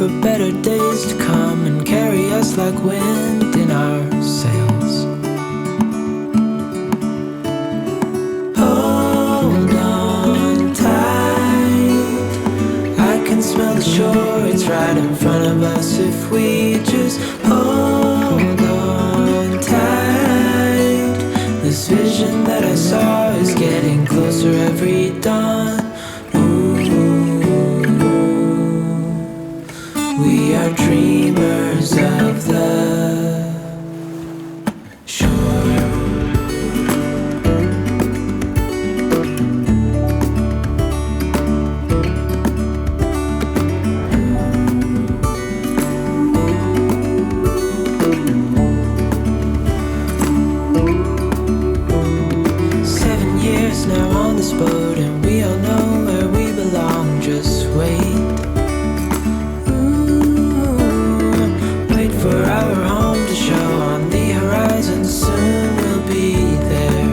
for better days to come and carry us like wind in our sails. Hold on tight, I can smell the shore, it's right in front of us if we just hold on tight. This vision that I saw is getting closer every dawn. We are dreamers of the shore. 7 years now on this boat, and we all know where we belong. Just wait. For our home to show on the horizon, soon we'll be there.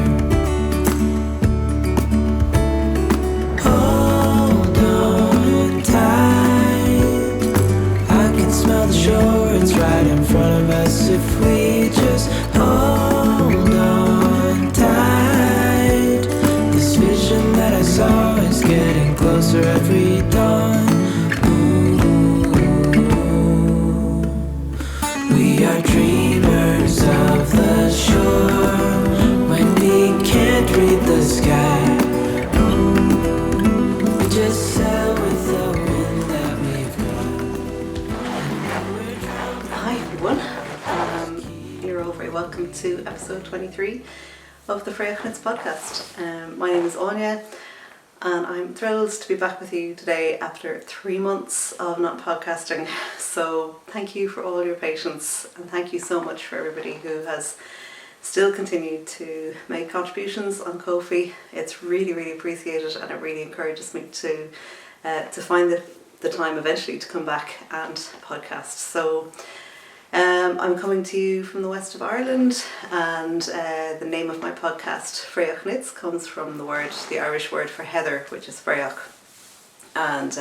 Hold on tight, I can smell the shore, it's right in front of us if we just hold on tight. This vision that I saw is getting closer every dawn. We are dreamers of the shore when we can't read the sky. We just sail with the wind that we've got. Hi everyone, you're all very welcome to episode 23 of the Fraoch podcast. My name is Áine and I'm thrilled to be back with you today after 3 months of not podcasting. So thank you for all your patience, and thank you so much for everybody who has still continued to make contributions on Ko-fi. It's really, really appreciated, and it really encourages me to find the time eventually to come back and podcast. So I'm coming to you from the west of Ireland, and the name of my podcast, Fraoch comes from the Irish word for heather, which is Fraoch. And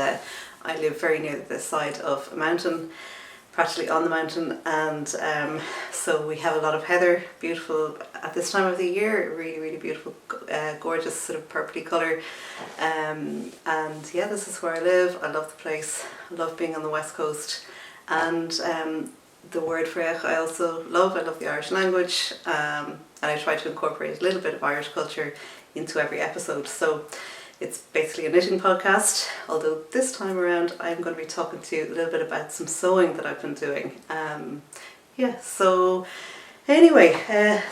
I live very near the side of a mountain, practically on the mountain, and so we have a lot of heather, beautiful at this time of the year, really, really beautiful, gorgeous sort of purpley colour. And yeah, this is where I live. I love the place, I love being on the west coast, and the word Fraoch I also love. I love the Irish language, and I try to incorporate a little bit of Irish culture into every episode. So it's basically a knitting podcast, although this time around I'm going to be talking to you a little bit about some sewing that I've been doing. So anyway,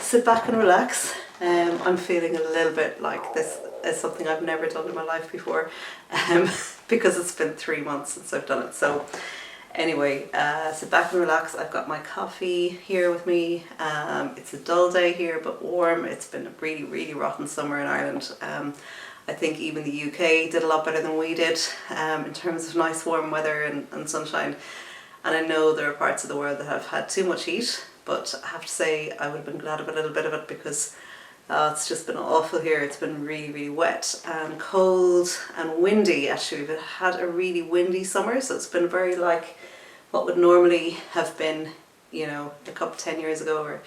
sit back and relax. I'm feeling a little bit like this is something I've never done in my life before, because it's been 3 months since I've done it. So anyway, sit back and relax. I've got my coffee here with me. It's a dull day here, but warm. It's been a really, really rotten summer in Ireland. I think even the UK did a lot better than we did in terms of nice warm weather and sunshine. And I know there are parts of the world that have had too much heat, but I have to say I would have been glad of a little bit of it, because it's just been awful here. It's been really, really wet and cold and windy. Actually, we've had a really windy summer, so it's been very like what would normally have been, you know, a couple 10 years ago or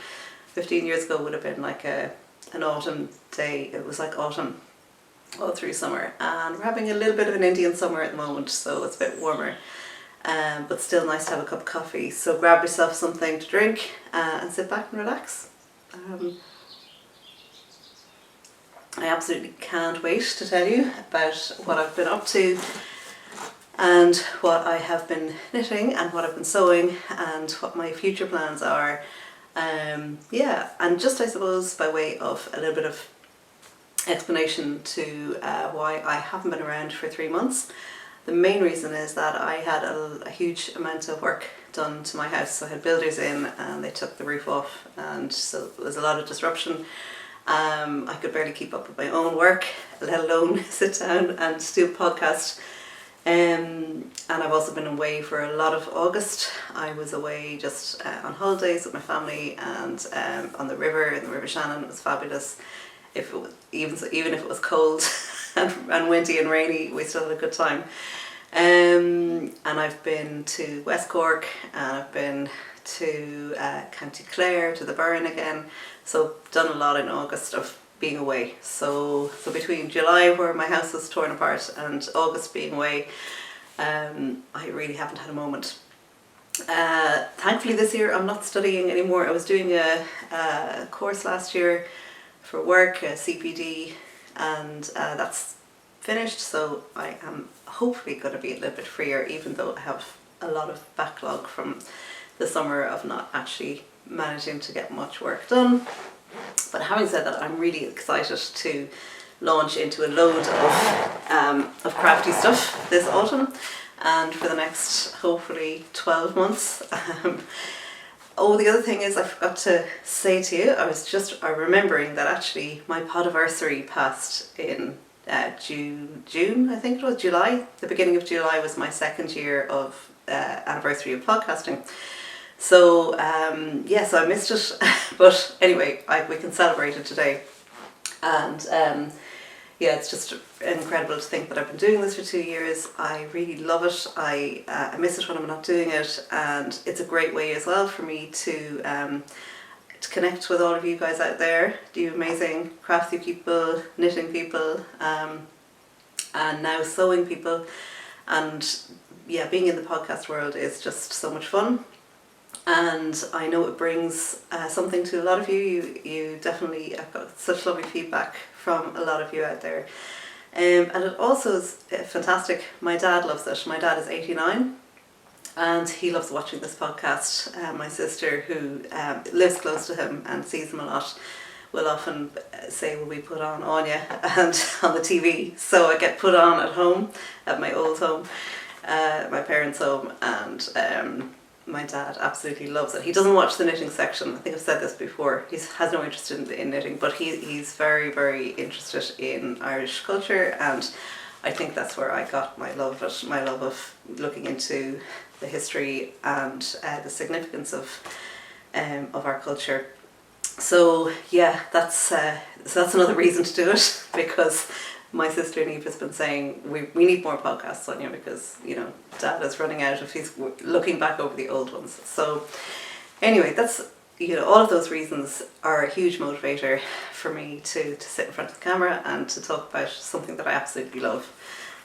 15 years ago would have been like an autumn day. It was like autumn all through summer, and we're having a little bit of an Indian summer at the moment, so it's a bit warmer, but still nice to have a cup of coffee. So grab yourself something to drink and sit back and relax. I absolutely can't wait to tell you about what I've been up to and what I have been knitting and what I've been sewing and what my future plans are. And just I suppose by way of a little bit of explanation to why I haven't been around for 3 months. The main reason is that I had a huge amount of work done to my house. So I had builders in and they took the roof off, and so there was a lot of disruption. I could barely keep up with my own work, let alone sit down and do a podcast. And I've also been away for a lot of August. I was away just on holidays with my family, and on the river, in the River Shannon. It was fabulous. If it was, even if it was cold and windy and rainy, we still had a good time. And I've been to West Cork, and I've been to County Clare, to the Burren again. So done a lot in August of being away. So between July, where my house was torn apart, and August being away, I really haven't had a moment. Thankfully this year I'm not studying anymore. I was doing a course last year for work, a CPD, and that's finished, so I am hopefully going to be a little bit freer, even though I have a lot of backlog from the summer of not actually managing to get much work done. But having said that, I'm really excited to launch into a load of crafty stuff this autumn and for the next hopefully 12 months. Oh, the other thing is, I forgot to say to you, I was remembering that actually my podiversary passed in June, I think it was July. The beginning of July was my second year of anniversary of podcasting. So so I missed it, but anyway, we can celebrate it today. And it's just incredible to think that I've been doing this for 2 years. I really love it. I miss it when I'm not doing it, and it's a great way as well for me to connect with all of you guys out there, you amazing crafty people, knitting people, and now sewing people. And yeah, being in the podcast world is just so much fun. And I know it brings something to a lot of you. You definitely, I've got such lovely feedback from a lot of you out there. And it also is fantastic. My dad loves it. My dad is 89 and he loves watching this podcast. My sister, who lives close to him and sees him a lot, will often say, will we put on Áine and on the TV? So I get put on at home, at my old home, my parents' home, and my dad absolutely loves it. He doesn't watch the knitting section. I think I've said this before. He has no interest in knitting, but he's very, very interested in Irish culture, and I think that's where I got my love of looking into the history and the significance of our culture. So yeah, that's another reason to do it, because my sister Neve has been saying we need more podcasts, Sonia, because Dad is running out if he's looking back over the old ones. So anyway, that's all of those reasons are a huge motivator for me to sit in front of the camera and to talk about something that I absolutely love.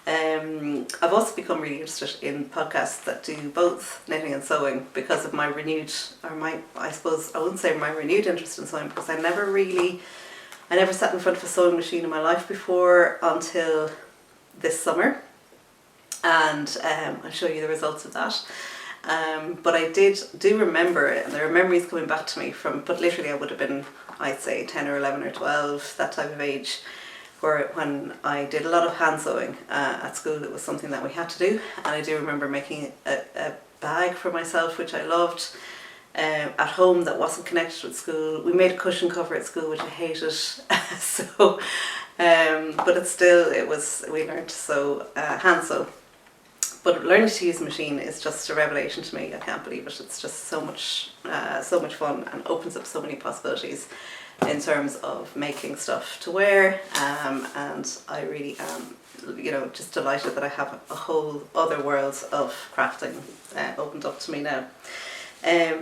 I've also become really interested in podcasts that do both knitting and sewing because of my renewed, I suppose I wouldn't say my renewed interest in sewing, because I never sat in front of a sewing machine in my life before until this summer, and I'll show you the results of that. But I do remember it, and there are memories coming back to me but literally I would have been, I'd say 10 or 11 or 12, that type of age, when I did a lot of hand sewing at school. It was something that we had to do, and I do remember making a bag for myself, which I loved. At home, that wasn't connected with school. We made a cushion cover at school, which I hated. So, but we learned to sew, hand sew. But learning to use a machine is just a revelation to me. I can't believe it. It's just so much fun, and opens up so many possibilities in terms of making stuff to wear. And I really am, just delighted that I have a whole other world of crafting opened up to me now.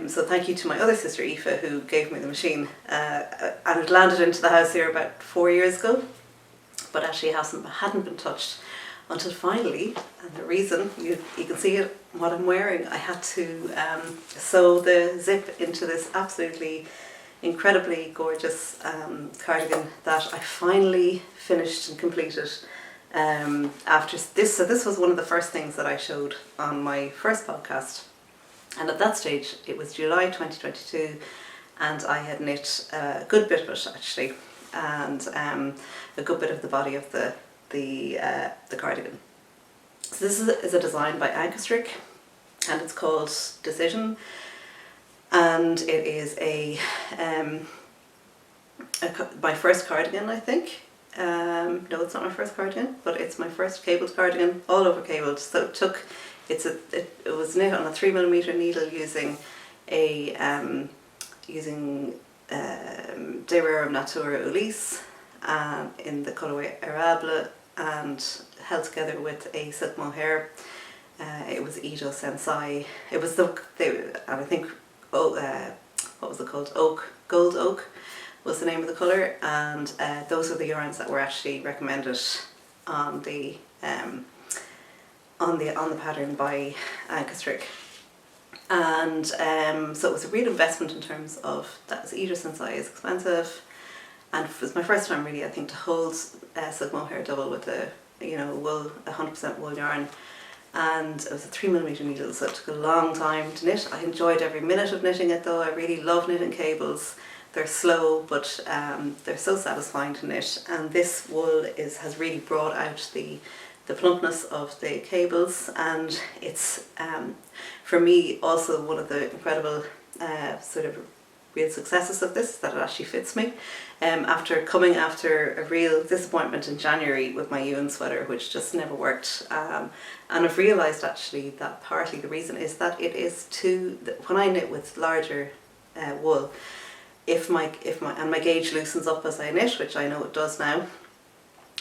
So thank you to my other sister Aoife, who gave me the machine, and it landed into the house here about 4 years ago, but actually hadn't been touched until finally. And the reason, you can see it, what I'm wearing, I had to sew the zip into this absolutely incredibly gorgeous cardigan that I finally finished and completed after this. So this was one of the first things that I showed on my first podcast. And at that stage, it was July 2022, and I had knit a good bit of it actually, and a good bit of the body of the cardigan. So this is a design by Ankestrick, and it's called Decision, and it is my first cardigan, I think. No, it's not my first cardigan, but it's my first cabled cardigan, all over cabled. So it was knit on a 3mm needle using a De Rerum Natura Ulysse in the colourway Arable, and held together with a silk mohair It was Ito Sensai. It was and I think, what was it called? Gold Oak was the name of the colour, and those are the yarns that were actually recommended on the pattern by Ancastrick. And so it was a real investment in terms of that. Ito Sensai is expensive, and it was my first time really, I think, to hold silk mohair double with the wool, 100% wool yarn. And it was a 3mm needle, so it took a long time to knit. I enjoyed every minute of knitting it though. I really love knitting cables. They're slow, but they're so satisfying to knit. And this wool has really brought out the plumpness of the cables, and it's for me also one of the incredible sort of real successes of this, that it actually fits me. After a real disappointment in January with my Ewan sweater, which just never worked, and I've realised actually that partly the reason is that it is when I knit with larger wool, if my gauge loosens up as I knit, which I know it does now,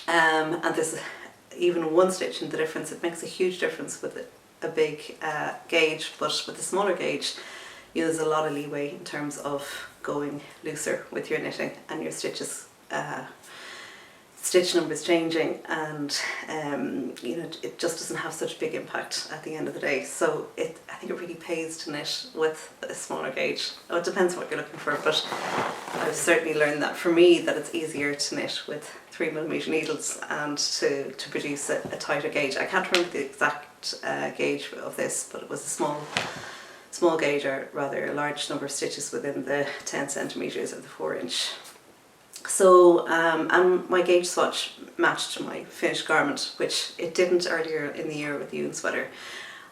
and there's even one stitch in the difference, it makes a huge difference with a big gauge, but with a smaller gauge, there's a lot of leeway in terms of going looser with your knitting and your stitches, stitch numbers changing, and it just doesn't have such a big impact at the end of the day. So I think it really pays to knit with a smaller gauge. It depends on what you're looking for, but I've certainly learned that for me that it's easier to knit with 3mm needles and to produce a tighter gauge. I can't remember the exact gauge of this, but it was a small gauge, or rather a large number of stitches within the 10 centimetres of the 4-inch. So, and my gauge swatch matched my finished garment, which it didn't earlier in the year with the Ewan sweater.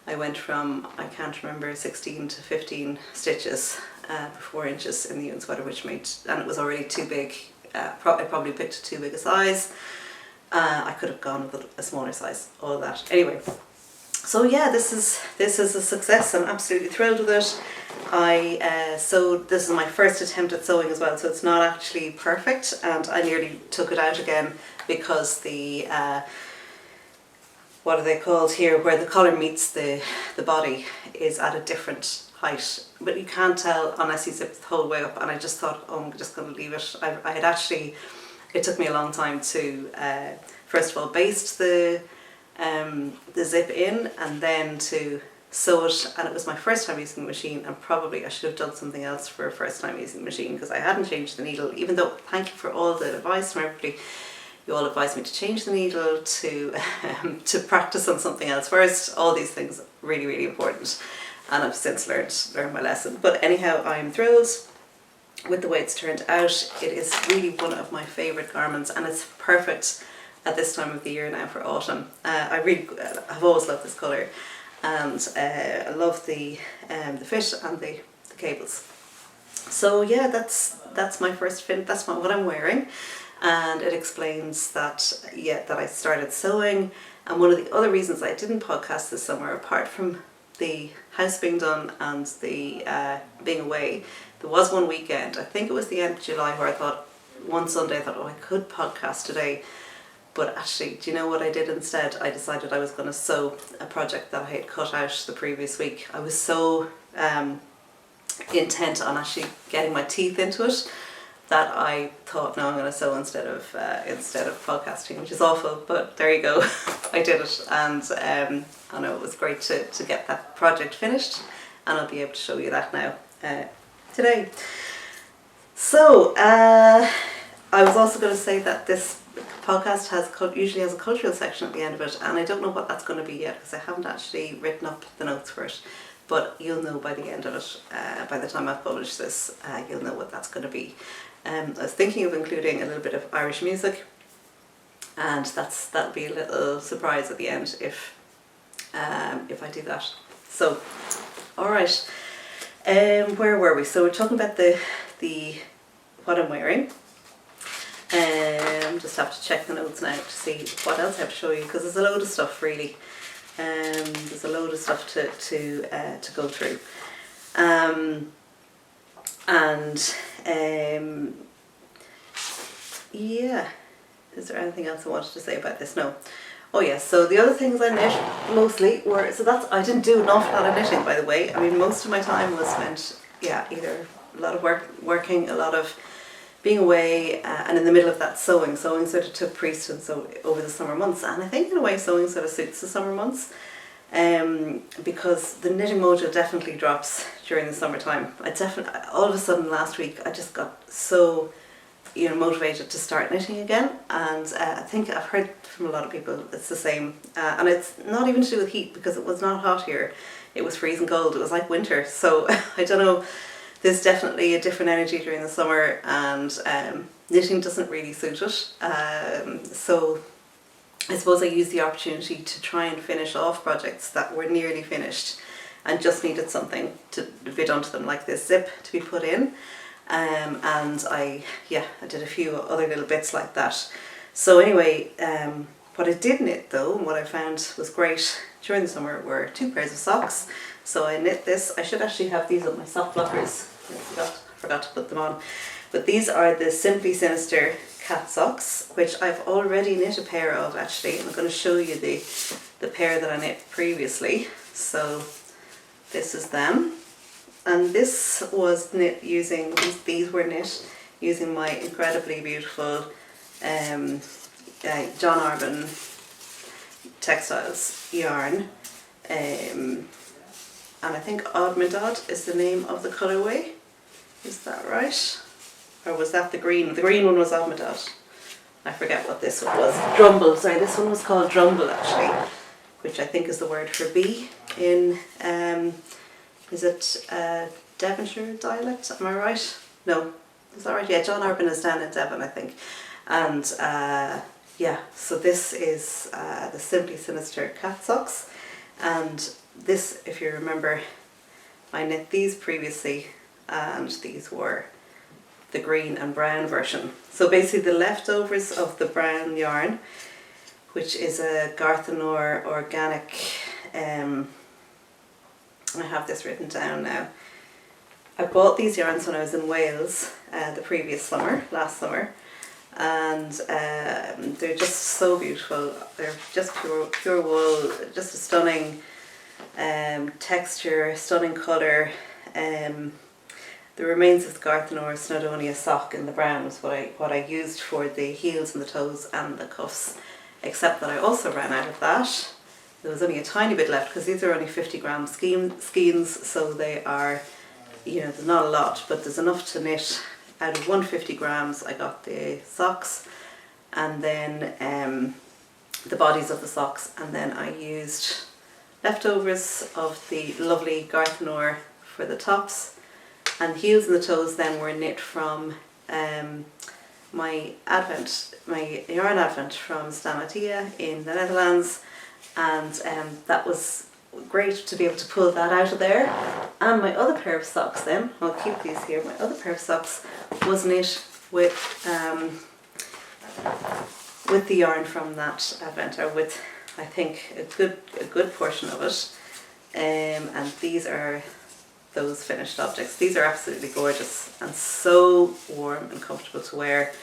I went from, I can't remember, 16 to 15 stitches per 4 inches in the Ewan sweater, and it was already too big. I probably picked too big a size. I could have gone with a smaller size, all of that. Anyway, so yeah, this is a success. I'm absolutely thrilled with it. I sewed, this is my first attempt at sewing as well, so it's not actually perfect, and I nearly took it out again because the what are they called here, where the collar meets the body is at a different height, but you can't tell unless you zip the whole way up, and I just thought, oh, I'm just going to leave it. I had actually, it took me a long time to first of all baste the zip in and then to sew it, and it was my first time using the machine, and probably I should have done something else for a first time using the machine because I hadn't changed the needle, even though, thank you for all the advice from everybody. You all advised me to change the needle, to practice on something else first. All these things are really, really important, and I've since learned my lesson. But anyhow, I'm thrilled with the way it's turned out. It is really one of my favourite garments, and it's perfect at this time of the year now for autumn. I've always loved this colour, and I love the fit and the cables. So yeah, that's my first fin. That's what I'm wearing. And it explains that I started sewing, and one of the other reasons I didn't podcast this summer, apart from the house being done and the being away, there was one weekend, I think it was the end of July, where I thought, one Sunday I thought, oh, I could podcast today, but actually, do you know what I did instead? I decided I was going to sew a project that I had cut out the previous week. I was so intent on actually getting my teeth into it that I thought, no, I'm going to sew instead of podcasting, which is awful, but there you go. I did it, and I know it was great to get that project finished, and I'll be able to show you that now today. So I was also going to say that this podcast usually has a cultural section at the end of it, and I don't know what that's going to be yet because I haven't actually written up the notes for it, but you'll know by the end of it. By the time I've published this, you'll know what that's going to be. I was thinking of including a little bit of Irish music, and that'll be a little surprise at the end if I do that. So, all right, where were we? So we're talking about the what I'm wearing. Just have to check the notes now to see what else I have to show you, because there's a load of stuff really. There's a load of stuff to go through. Yeah, is there anything else I wanted to say about this? No. Oh yes, so the other things I knit mostly were, I didn't do an awful lot of knitting, by the way. I mean, most of my time was spent, either a lot of working, a lot of being away, and in the middle of that sewing. Sewing sort of took precedence over the summer months, and I think in a way sewing sort of suits the summer months, because the knitting mojo definitely drops during the summertime. All of a sudden last week I just got so motivated to start knitting again, and I think I've heard from a lot of people it's the same, and it's not even to do with heat, because it was not hot here, it was freezing cold, it was like winter, so I don't know, there's definitely a different energy during the summer, and knitting doesn't really suit it, so I suppose I used the opportunity to try and finish off projects that were nearly finished and just needed something to be done to them, like this zip to be put in. And I did a few other little bits like that. So anyway, what I did knit though, and what I found was great during the summer, were 2 pairs of socks. So I knit this. I should actually have these on my sock blockers. I forgot to put them on. But these are the Simply Sinister cat socks, which I've already knit a pair of actually. I'm going to show you the pair that I knit previously. So this is them. And this was knit using, these were knit using my incredibly beautiful John Arbon Textiles yarn. And I think Odd Midod is the name of the colourway. Is that right? Or was that the green? The green one was Odd Midod. I forget what this one was. Drumble, sorry, this one was called Drumble actually, which I think is the word for bee in is it Devonshire dialect? Am I right? No, is that right? Yeah, John Arbon is down in Devon, I think. And so this is the Simply Sinister cat socks. And this, if you remember, I knit these previously, and these were the green and brown version. So basically the leftovers of the brown yarn, which is a Garthenor organic, I have this written down now. I bought these yarns when I was in Wales the previous summer, last summer, and they're just so beautiful. They're just pure wool, just a stunning texture, stunning colour. The remains of the Garthenor Snowdonia sock in the brown was what I used for the heels and the toes and the cuffs, except that I also ran out of that. There was only a tiny bit left, because these are only 50 gram skeins, so they are, there's not a lot, but there's enough to knit. Out of 150 grams I got the socks, and then the bodies of the socks, and then I used leftovers of the lovely Garthenor for the tops, and heels and the toes then were knit from my yarn advent from Stamatia in the Netherlands, and that was great to be able to pull that out of there. And my other pair of socks then, I'll keep these here, my other pair of socks was knit with the yarn from that advent, or with I think a good portion of it, and these are those finished objects. These are absolutely gorgeous and so warm and comfortable to wear.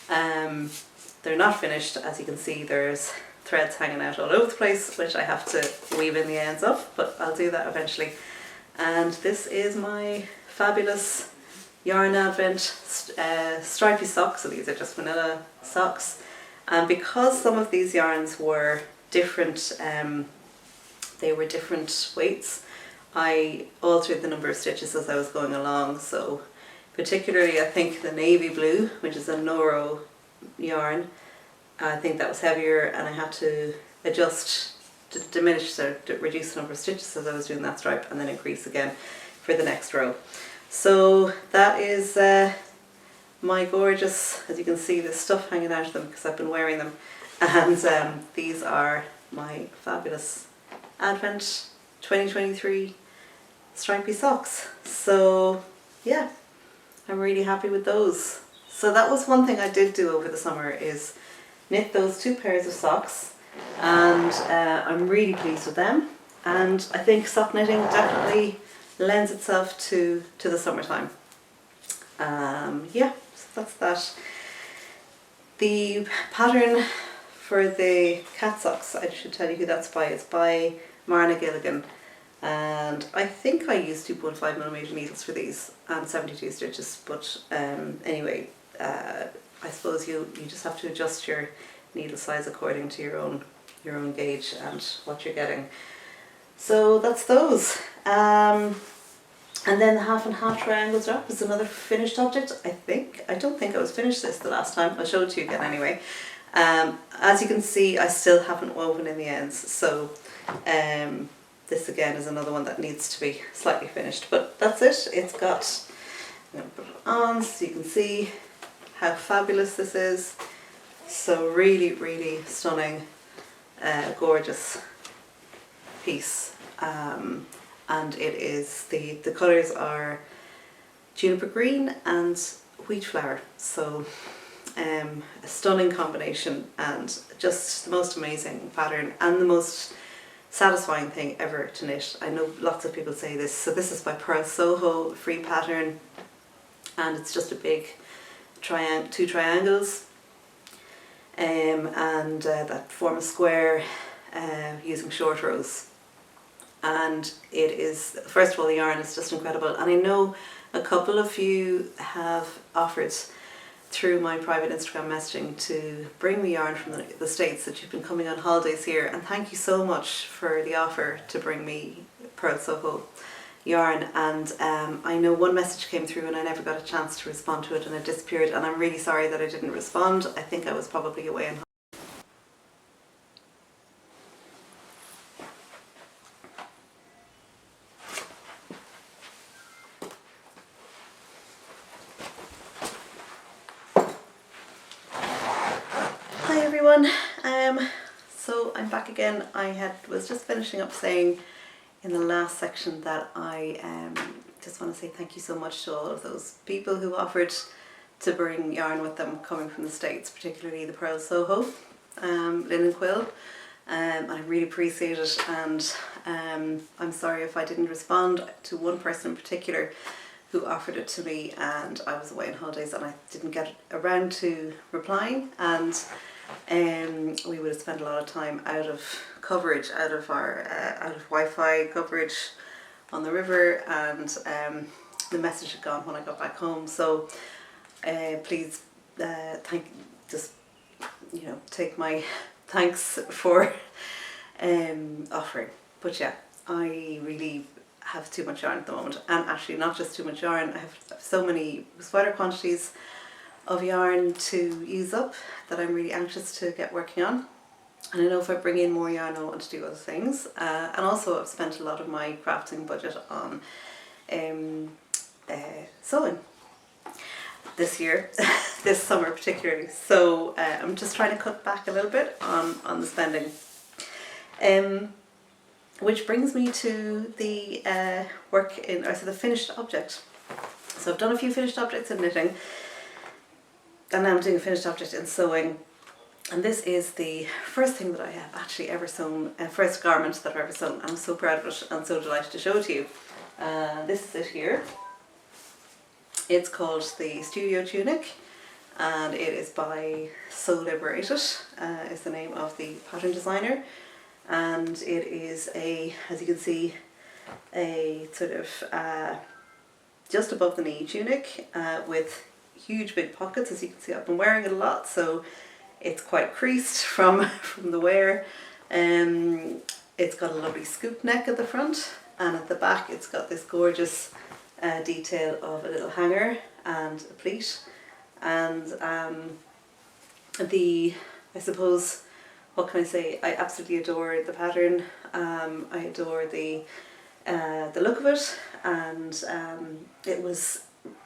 They're not finished, as you can see. There's threads hanging out all over the place, which I have to weave in the ends of, but I'll do that eventually. And this is my fabulous yarn advent stripy socks. So these are just vanilla socks, and because some of these yarns were different, they were different weights, I altered the number of stitches as I was going along. So particularly I think the navy blue, which is a Noro yarn, I think that was heavier, and I had to adjust, to diminish or reduce the number of stitches as I was doing that stripe, and then increase again for the next row. So that is my gorgeous, as you can see, there's stuff hanging out of them because I've been wearing them, and these are my fabulous Advent 2023 stripy socks. So yeah, I'm really happy with those. So that was one thing I did do over the summer, is knit those 2 pairs of socks, and I'm really pleased with them, and I think sock knitting definitely lends itself to the summertime. Yeah, so that's that. The pattern for the cat socks, I should tell you who that's by. It's by Marna Gilligan, and I think I used 2.5mm needles for these and 72 stitches, but anyway, I suppose you just have to adjust your needle size according to your own gauge and what you're getting. So that's those. And then the half and half triangle strap is another finished object, I think. I don't think I was finished this the last time. I'll show it to you again anyway. As you can see, I still haven't woven in the ends, so this again is another one that needs to be slightly finished. But that's it. It's got, I'm going to put it on so you can see how fabulous this is. So really, really stunning, gorgeous piece. And it is, the colours are juniper green and wheat flower, so a stunning combination and just the most amazing pattern and the most satisfying thing ever to knit. I know lots of people say this. So this is by Pearl Soho, free pattern, and it's just a big two triangles and that form a square using short rows. And it is, first of all, the yarn is just incredible, and I know a couple of you have offered through my private Instagram messaging to bring me yarn from the States, that you've been coming on holidays here, and thank you so much for the offer to bring me Pearl Soho yarn. And I know one message came through and I never got a chance to respond to it, and it disappeared, and I'm really sorry that I didn't respond. I think I was probably away on. Hi everyone, so I'm back again. I was just finishing up saying in the last section that I just want to say thank you so much to all of those people who offered to bring yarn with them coming from the States, particularly the Pearl Soho linen quill. I really appreciate it, and I'm sorry if I didn't respond to one person in particular who offered it to me, and I was away on holidays and I didn't get around to replying, and we would have spent a lot of time out of coverage, out of Wi-Fi coverage on the river, and the message had gone when I got back home. So please take my thanks for offering. But yeah, I really have too much yarn at the moment, and actually not just too much yarn, I have so many sweater quantities of yarn to use up that I'm really anxious to get working on. And I know if I bring in more yarn I want to do other things, and also I've spent a lot of my crafting budget on sewing this year, this summer particularly, so I'm just trying to cut back a little bit on the spending. Which brings me to the the finished object. So I've done a few finished objects in knitting, and now I'm doing a finished object in sewing. And this is the first thing that I have actually ever sewn, first garment that I've ever sewn. I'm so proud of it and so delighted to show it to you. This is it here. It's called the Studio Tunic, and it is by So Liberated, is the name of the pattern designer. And it is as you can see, a sort of just above the knee tunic with huge big pockets. As you can see, I've been wearing it a lot, so it's quite creased from the wear. It's got a lovely scoop neck at the front, and at the back it's got this gorgeous detail of a little hanger and a pleat. And I suppose, what can I say? I absolutely adore the pattern. I adore the look of it, and it was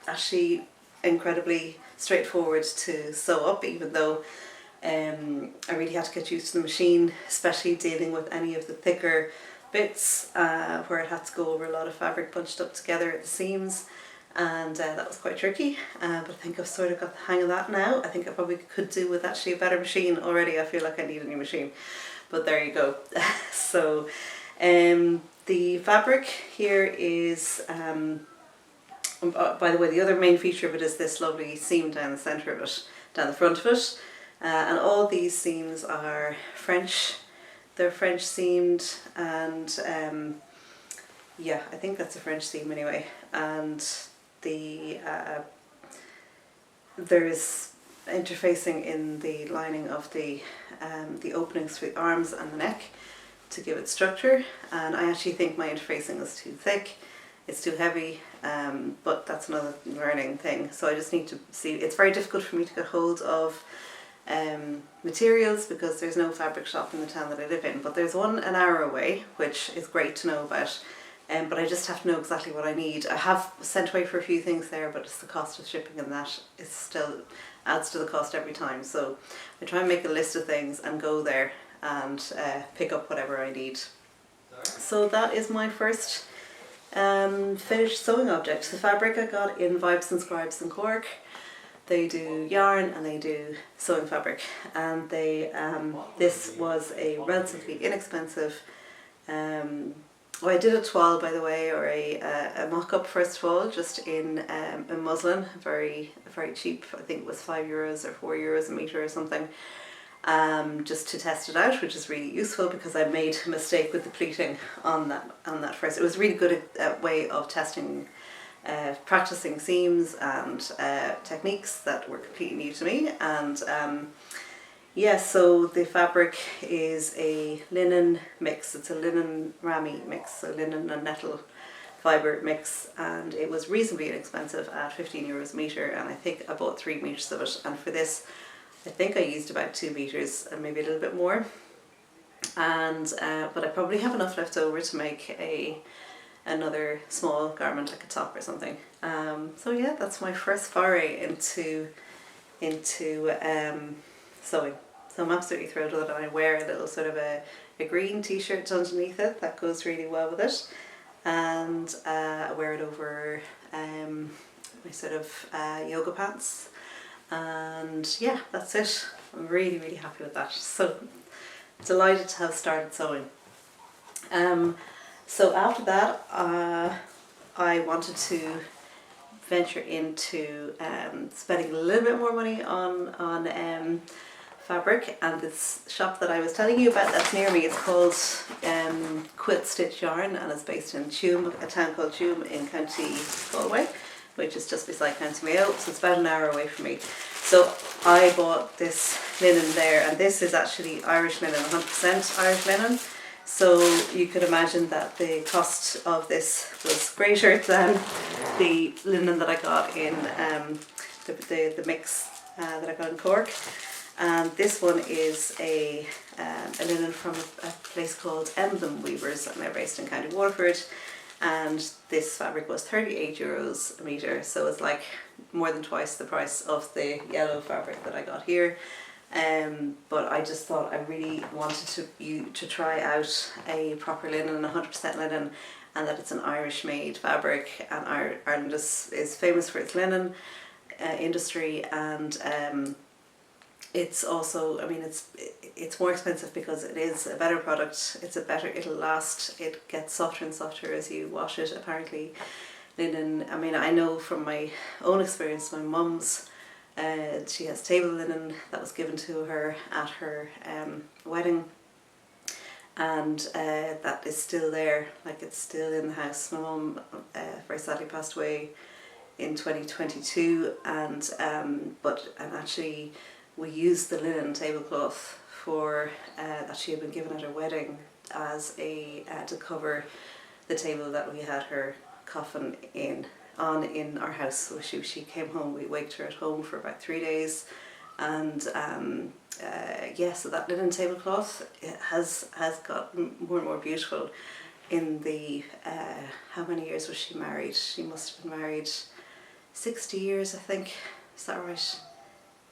actually incredibly straightforward to sew up, even though I really had to get used to the machine, especially dealing with any of the thicker bits where it had to go over a lot of fabric bunched up together at the seams, and that was quite tricky, but I think I've sort of got the hang of that now. I think I probably could do with actually a better machine already. I feel like I need a new machine, but there you go. So the fabric here is, by the way, the other main feature of it is this lovely seam down the centre of it, down the front of it. And all these seams are French. They're French seamed, and yeah, I think that's a French seam anyway. And there's interfacing in the lining of the openings for the arms and the neck to give it structure. And I actually think my interfacing is too thick. It's too heavy, but that's another learning thing. So I just need to see. It's very difficult for me to get hold of materials because there's no fabric shop in the town that I live in, but there's one an hour away, which is great to know about. But I just have to know exactly what I need. I have sent away for a few things there, but it's the cost of shipping, and that is still adds to the cost every time. So I try and make a list of things and go there and pick up whatever I need. So that is my first finished sewing object. The fabric I got in Vibes and Scribes in Cork. They do yarn and they do sewing fabric, and they this was a relatively inexpensive. I did a toile, by the way, or a mock-up first of all, just in a muslin, very cheap. I think it was €5 or €4 a metre or something, just to test it out, which is really useful because I made a mistake with the pleating on that first. It was a really good way of testing, practicing seams and techniques that were completely new to me. And yeah, so the fabric is a linen mix. It's a linen rami mix, so linen and nettle fibre mix, and it was reasonably inexpensive at €15 a metre, and I think I bought 3 metres of it, and for this I think I used about 2 metres and maybe a little bit more, and but I probably have enough left over to make another small garment, like a top or something. So yeah, that's my first foray into sewing. So I'm absolutely thrilled with it, and I wear a little sort of a green t-shirt underneath it that goes really well with it, and I wear it over my sort of yoga pants, and yeah, that's it. I'm really, really happy with that. So delighted to have started sewing. So after that, I wanted to venture into spending a little bit more money on fabric, and this shop that I was telling you about that's near me is called Quilt Stitch Yarn, and it's based in Tuam, a town called Tuam in County Galway, which is just beside County Mayo, so it's about an hour away from me. So I bought this linen there, and this is actually Irish linen, 100% Irish linen. So you could imagine that the cost of this was greater than the linen that I got in the mix that I got in Cork. And this one is a linen from a place called Emblem Weavers, and they're based in County Waterford. And this fabric was €38 a metre, so it's like more than twice the price of the yellow fabric that I got here. But I just thought I really wanted to try out a proper linen, 100% linen, and that it's an Irish made fabric, and Ireland is famous for its linen industry, and it's also, I mean, it's more expensive because it is a better product. It'll last. It gets softer and softer as you wash it. Apparently, linen. I mean, I know from my own experience. My mum's, she has table linen that was given to her at her wedding, and that is still there. Like, it's still in the house. My mum very sadly passed away in 2022, and actually, we used the linen tablecloth for that she had been given at her wedding as to cover the table that we had her coffin in our house. So she came home. We waked her at home for about 3 days, and yeah, so that linen tablecloth has gotten more and more beautiful. In the how many years was she married? She must have been married 60 years, I think. Is that right?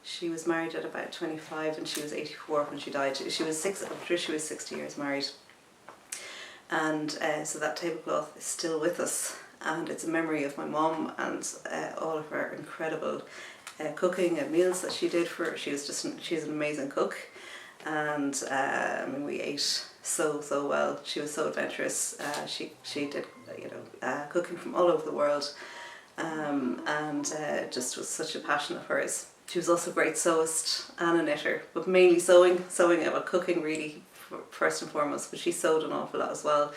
She was married at about 25, and she was 84 when she died. She was 60 years married, and so that tablecloth is still with us, and it's a memory of my mum and all of her incredible cooking and meals that she did for her. She's an amazing cook, and I mean, we ate so well. She was so adventurous. She did cooking from all over the world, and just was such a passion of hers. She was also a great sewist and a knitter, but mainly sewing about cooking really first and foremost, but she sewed an awful lot as well.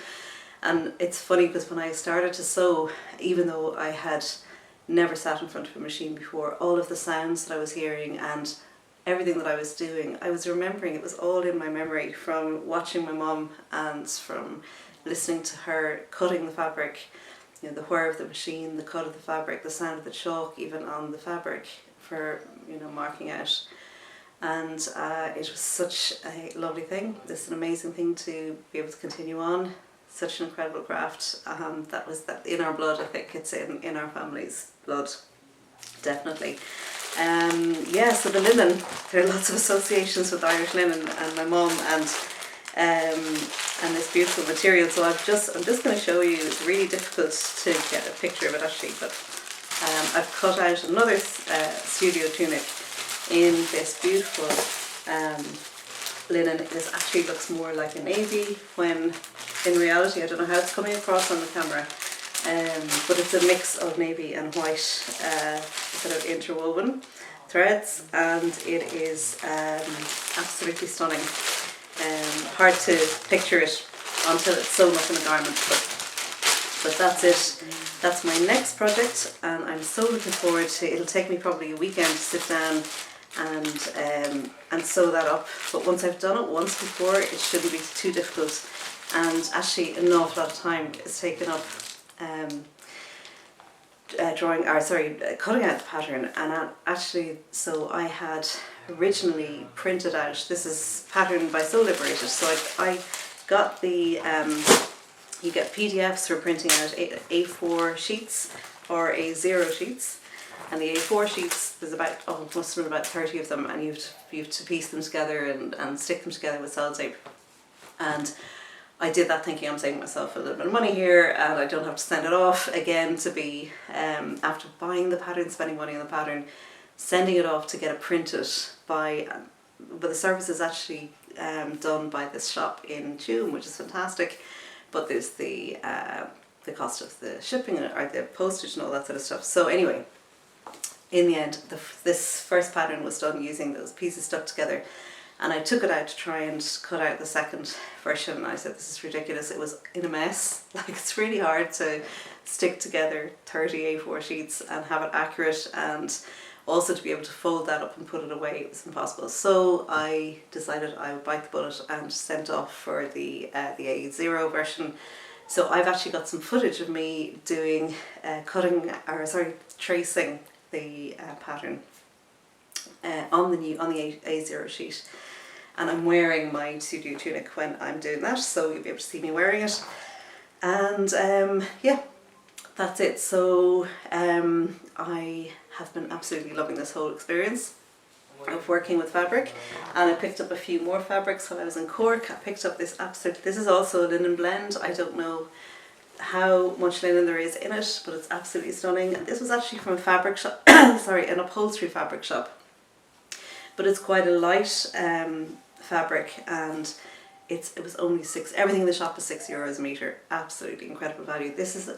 And it's funny because when I started to sew, even though I had never sat in front of a machine before, all of the sounds that I was hearing and everything that I was doing, I was remembering, it was all in my memory from watching my mum and from listening to her cutting the fabric, you know, the whir of the machine, the cut of the fabric, the sound of the chalk even on the fabric for, you know, marking out. And it was such a lovely thing. It's an amazing thing to be able to continue on. Such an incredible craft. That was in our blood. I think it's in our family's blood, definitely. So the linen, there are lots of associations with Irish linen and my mum and this beautiful material. So I'm just going to show you. It's really difficult to get a picture of it actually, but I've cut out another studio tunic in this beautiful linen. This actually looks more like a navy when in reality I don't know how it's coming across on the camera, but it's a mix of navy and white sort of interwoven threads, and it is absolutely stunning. Hard to picture it until it's sewn up in a garment, but that's it. That's my next project, and I'm so looking forward to. It'll take me probably a weekend to sit down and sew that up. But once I've done it once before, it shouldn't be too difficult. And actually, an awful lot of time is taken up cutting out the pattern. And actually, so I had originally printed out. This is patterned by Sew Liberated. So I got the. You get PDFs for printing out A4 sheets or A0 sheets, and the A4 sheets, there's must have been about 30 of them, and you have to piece them together and stick them together with sellotape. And I did that thinking I'm saving myself a little bit of money here, and I don't have to send it off again to be, after buying the pattern, spending money on the pattern, sending it off to get it printed but the service is actually done by this shop in Tuam, which is fantastic. But there's the cost of the shipping or the postage and all that sort of stuff. So anyway, in the end, this first pattern was done using those pieces stuck together, and I took it out to try and cut out the second version, and I said, this is ridiculous. It was in a mess. Like, it's really hard to stick together 30 A4 sheets and have it accurate, and also to be able to fold that up and put it away. It was impossible. So I decided I would bite the bullet and sent off for the A0 version. So I've actually got some footage of me doing tracing the pattern on the A0 sheet, and I'm wearing my studio tunic when I'm doing that, so you'll be able to see me wearing it. And yeah, that's it. So I have been absolutely loving this whole experience of working with fabric, and I picked up a few more fabrics when I was in Cork. I picked up this is also a linen blend. I don't know how much linen there is in it, but it's absolutely stunning. And this was actually from a fabric shop, an upholstery fabric shop, but it's quite a light fabric, and it was only everything in the shop was €6 a metre. Absolutely incredible value.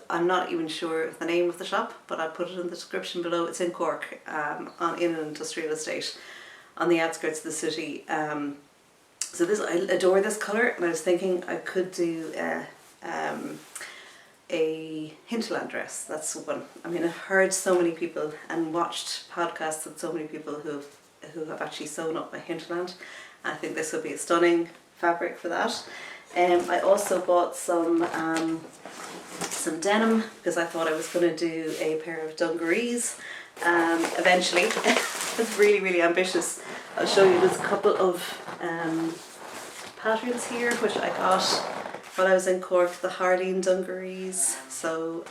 I'm not even sure of the name of the shop, but I'll put it in the description below. It's in Cork, in an industrial estate on the outskirts of the city. So I adore this colour, and I was thinking I could do a hinterland dress. That's one. I mean, I've heard so many people and watched podcasts with so many people who have actually sewn up a hinterland. I think this would be a stunning fabric for that. I also bought some denim because I thought I was going to do a pair of dungarees eventually. It's really, really ambitious. I'll show you. There's a couple of patterns here which I got while I was in Cork, the Harleen dungarees. So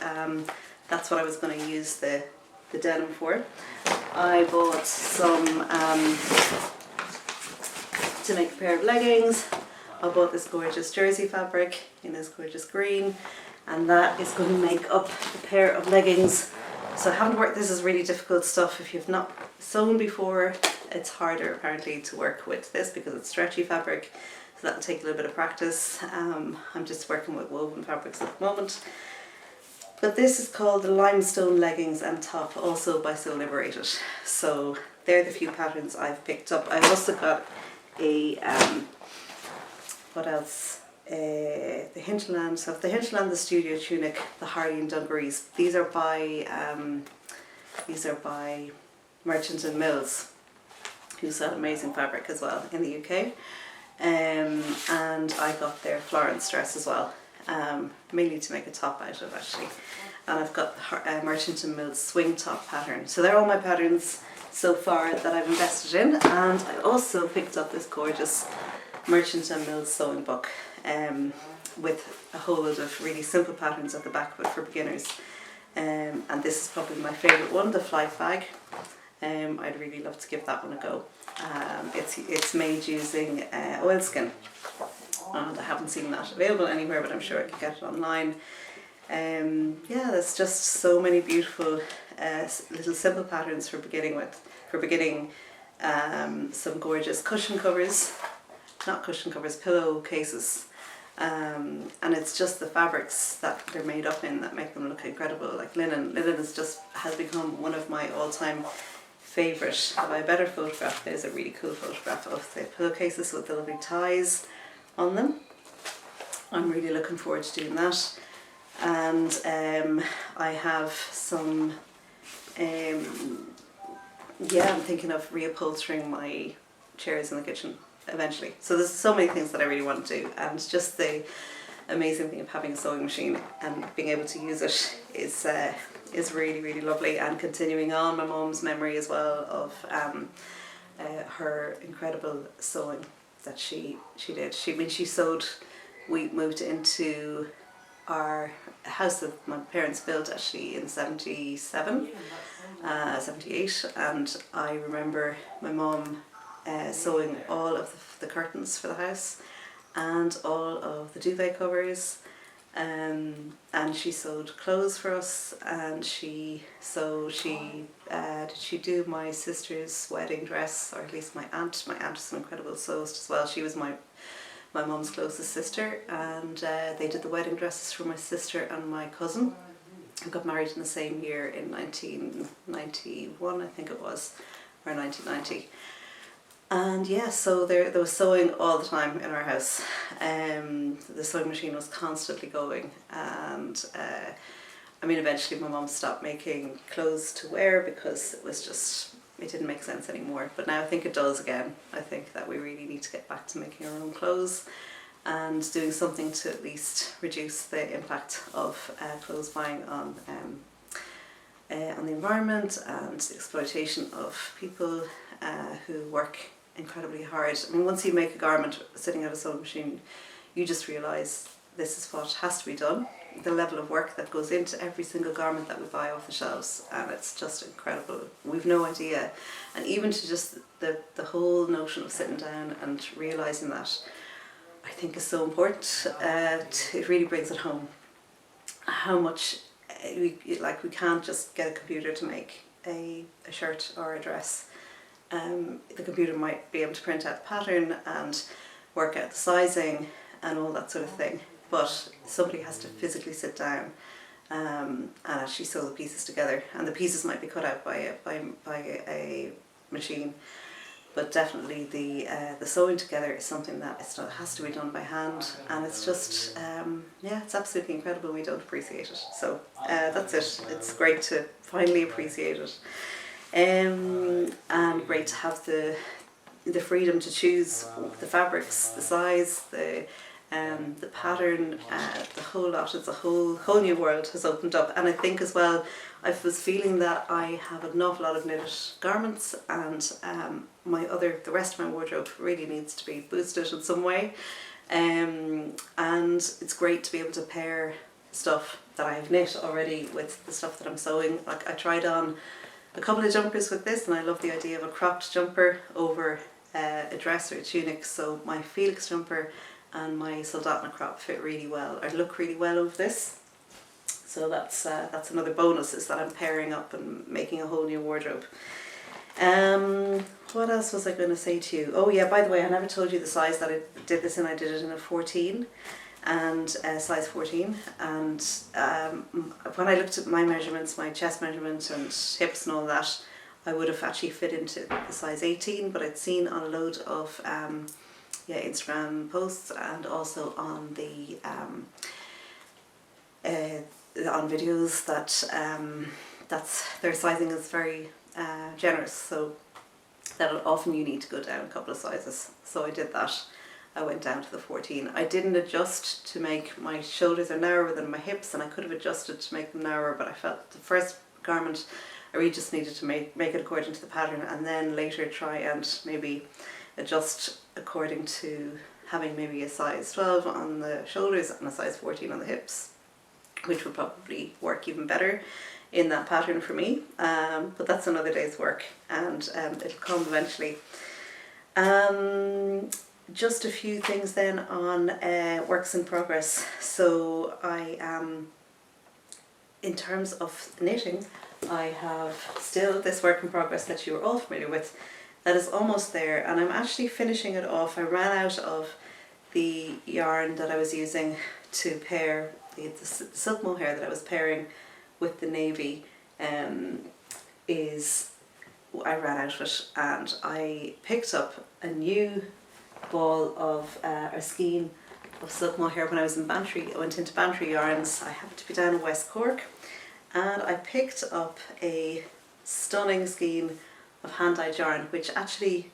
that's what I was going to use the denim for. I bought some to make a pair of leggings. I bought this gorgeous jersey fabric in this gorgeous green, and that is going to make up a pair of leggings. So I haven't worked, this is really difficult stuff. If you've not sewn before, it's harder apparently to work with this because it's stretchy fabric, so that'll take a little bit of practice. I'm just working with woven fabrics at the moment. But this is called the Limestone Leggings and Top, also by Sew Liberated. So they're the few patterns I've picked up. I've also got a, what else? The Hinterland. So the Hinterland, the Studio Tunic, the Harley and Dungarees. These are by Merchant and Mills, who sell amazing fabric as well in the UK. And I got their Florence dress as well, mainly to make a top out of actually. And I've got the Merchant and Mills swing top pattern. So they're all my patterns so far that I've invested in. And I also picked up this gorgeous Merchant and Mills sewing book with a whole load of really simple patterns at the back of it for beginners. And this is probably my favourite one, the flight bag. I'd really love to give that one a go. It's made using oilskin, and I haven't seen that available anywhere, but I'm sure I can get it online. Yeah, there's just so many beautiful little simple patterns for beginning with. For beginning, some gorgeous cushion covers, not cushion covers, pillowcases. And it's just the fabrics that they're made up in that make them look incredible. Like linen has become one of my all-time favourite. Have I a better photograph? There's a really cool photograph of the pillowcases with the lovely ties on them. I'm really looking forward to doing that. And I have some, I'm thinking of reupholstering my chairs in the kitchen eventually. So there's so many things that I really want to do, and just the amazing thing of having a sewing machine and being able to use it is really, really lovely, and continuing on my mum's memory as well of her incredible sewing that she did. She sewed. We moved into our house that my parents built actually in 78, and I remember my mum sewing all of the curtains for the house and all of the duvet covers, and she sewed clothes for us, and she do my sister's wedding dress, or at least my aunt was an incredible sewist as well. She was my mum's closest sister, and they did the wedding dresses for my sister and my cousin, who got married in the same year in 1991, I think it was, or 1990. And yeah, so there was sewing all the time in our house. The sewing machine was constantly going, and eventually my mum stopped making clothes to wear because it didn't make sense anymore. But now I think it does again. I think that we really need to get back to making our own clothes and doing something to at least reduce the impact of clothes buying on the environment and the exploitation of people who work incredibly hard. Once you make a garment sitting at a sewing machine, you just realise this is what has to be done. The level of work that goes into every single garment that we buy off the shelves, and it's just incredible. We've no idea. And even to just the whole notion of sitting down and realising that, I think is so important. It really brings it home how much we can't just get a computer to make a shirt or a dress. The computer might be able to print out the pattern and work out the sizing and all that sort of thing, but somebody has to physically sit down and actually sew the pieces together, and the pieces might be cut out by a machine, but definitely the sewing together is something that has to be done by hand, and it's just it's absolutely incredible. We don't appreciate it, so that's it. It's great to finally appreciate it. And great to have the freedom to choose the fabrics, the size, the pattern, the whole lot. It's a whole new world has opened up. And I think as well, I was feeling that I have an awful lot of knitted garments, and the rest of my wardrobe really needs to be boosted in some way. And it's great to be able to pair stuff that I have knit already with the stuff that I'm sewing. Like, I tried on a couple of jumpers with this, and I love the idea of a cropped jumper over a dress or a tunic. So my Felix jumper and my Soldatna crop fit really well, or look really well over this. So that's another bonus, is that I'm pairing up and making a whole new wardrobe. What else was I going to say to you? Oh yeah, by the way, I never told you the size that I did this in. I did it in a 14. and size 14, and when I looked at my measurements, my chest measurements and hips and all that, I would have actually fit into the size 18, but I'd seen on a load of Instagram posts and also on the on videos that that's their sizing is very generous, so that often you need to go down a couple of sizes. So I did that. I went down to the 14. I didn't adjust to make my shoulders are narrower than my hips, and I could have adjusted to make them narrower, but I felt the first garment I really just needed to make it according to the pattern, and then later try and maybe adjust according to having maybe a size 12 on the shoulders and a size 14 on the hips, which would probably work even better in that pattern for me. But that's another day's work, and it'll come eventually. Just a few things then on works in progress. So I in terms of knitting, I have still this work in progress that you are all familiar with that is almost there, and I'm actually finishing it off. I ran out of the yarn that I was using to pair the silk mohair that I was pairing with the navy. I ran out of it, and I picked up a new ball of a skein of silk mohair when I was in Bantry. I went into Bantry Yarns. I happened to be down in West Cork, and I picked up a stunning skein of hand-dyed yarn, which actually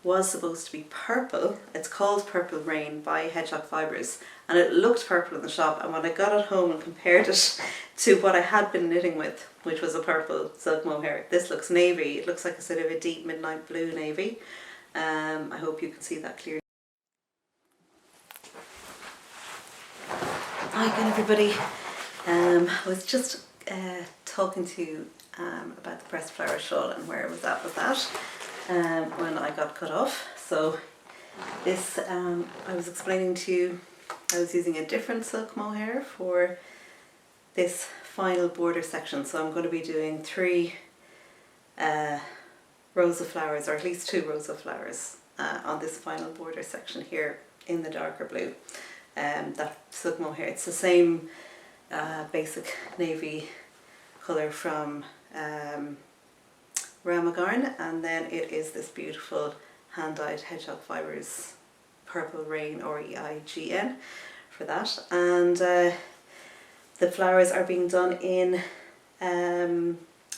was supposed to be purple. It's called Purple Rain by Hedgehog Fibres, and it looked purple in the shop, and when I got it home and compared it to what I had been knitting with, which was a purple silk mohair, this looks navy. It looks like a sort of a deep midnight blue navy. I hope you can see that clearly. Hi again, everybody. I was just talking to you about the pressed flower shawl and where I was at with that when I got cut off. So this, I was explaining to you, I was using a different silk mohair for this final border section. So I'm going to be doing 3 rows of flowers, or at least 2 rows of flowers on this final border section here in the darker blue. That silk mohair, it's the same basic navy colour from Ramagarn, and then it is this beautiful hand-dyed Hedgehog Fibres Purple Rain, REIGN, for that. And the flowers are being done in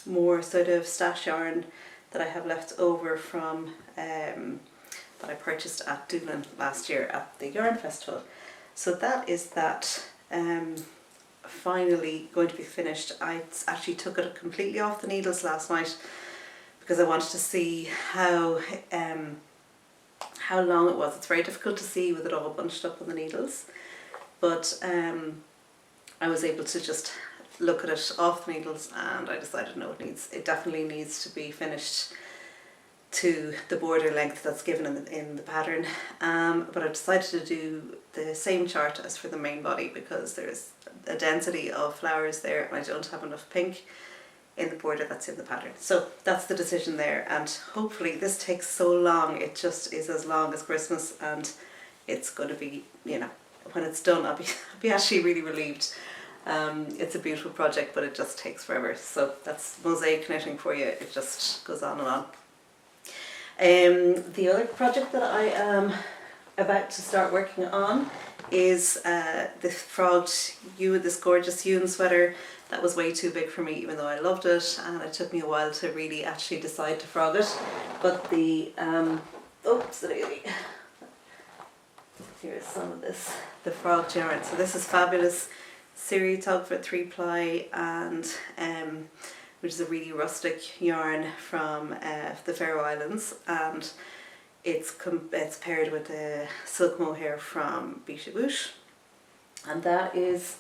more sort of stash yarn that I have left over from that I purchased at Dublin last year at the Yarn Festival. So that is that finally going to be finished. I actually took it completely off the needles last night because I wanted to see how long it was. It's very difficult to see with it all bunched up on the needles, but I was able to just look at it off the needles, and I decided no, it definitely needs to be finished to the border length that's given in the pattern. But I decided to do the same chart as for the main body because there's a density of flowers there and I don't have enough pink in the border that's in the pattern. So that's the decision there, and hopefully this takes so long, it just is as long as Christmas, and it's going to be, you know, when it's done I'll be actually really relieved. It's a beautiful project, but it just takes forever. So that's mosaic knitting for you. It just goes on and on. The other project that I am about to start working on is this Fraoch this gorgeous sewn sweater that was way too big for me, even though I loved it, and it took me a while to really actually decide to frog it. But the here's some of this, the Fraoch yarn. So this is fabulous Siri tug for 3-ply, and which is a really rustic yarn from the Faroe Islands, and it's paired with a silk mohair from Bichabouche, and that is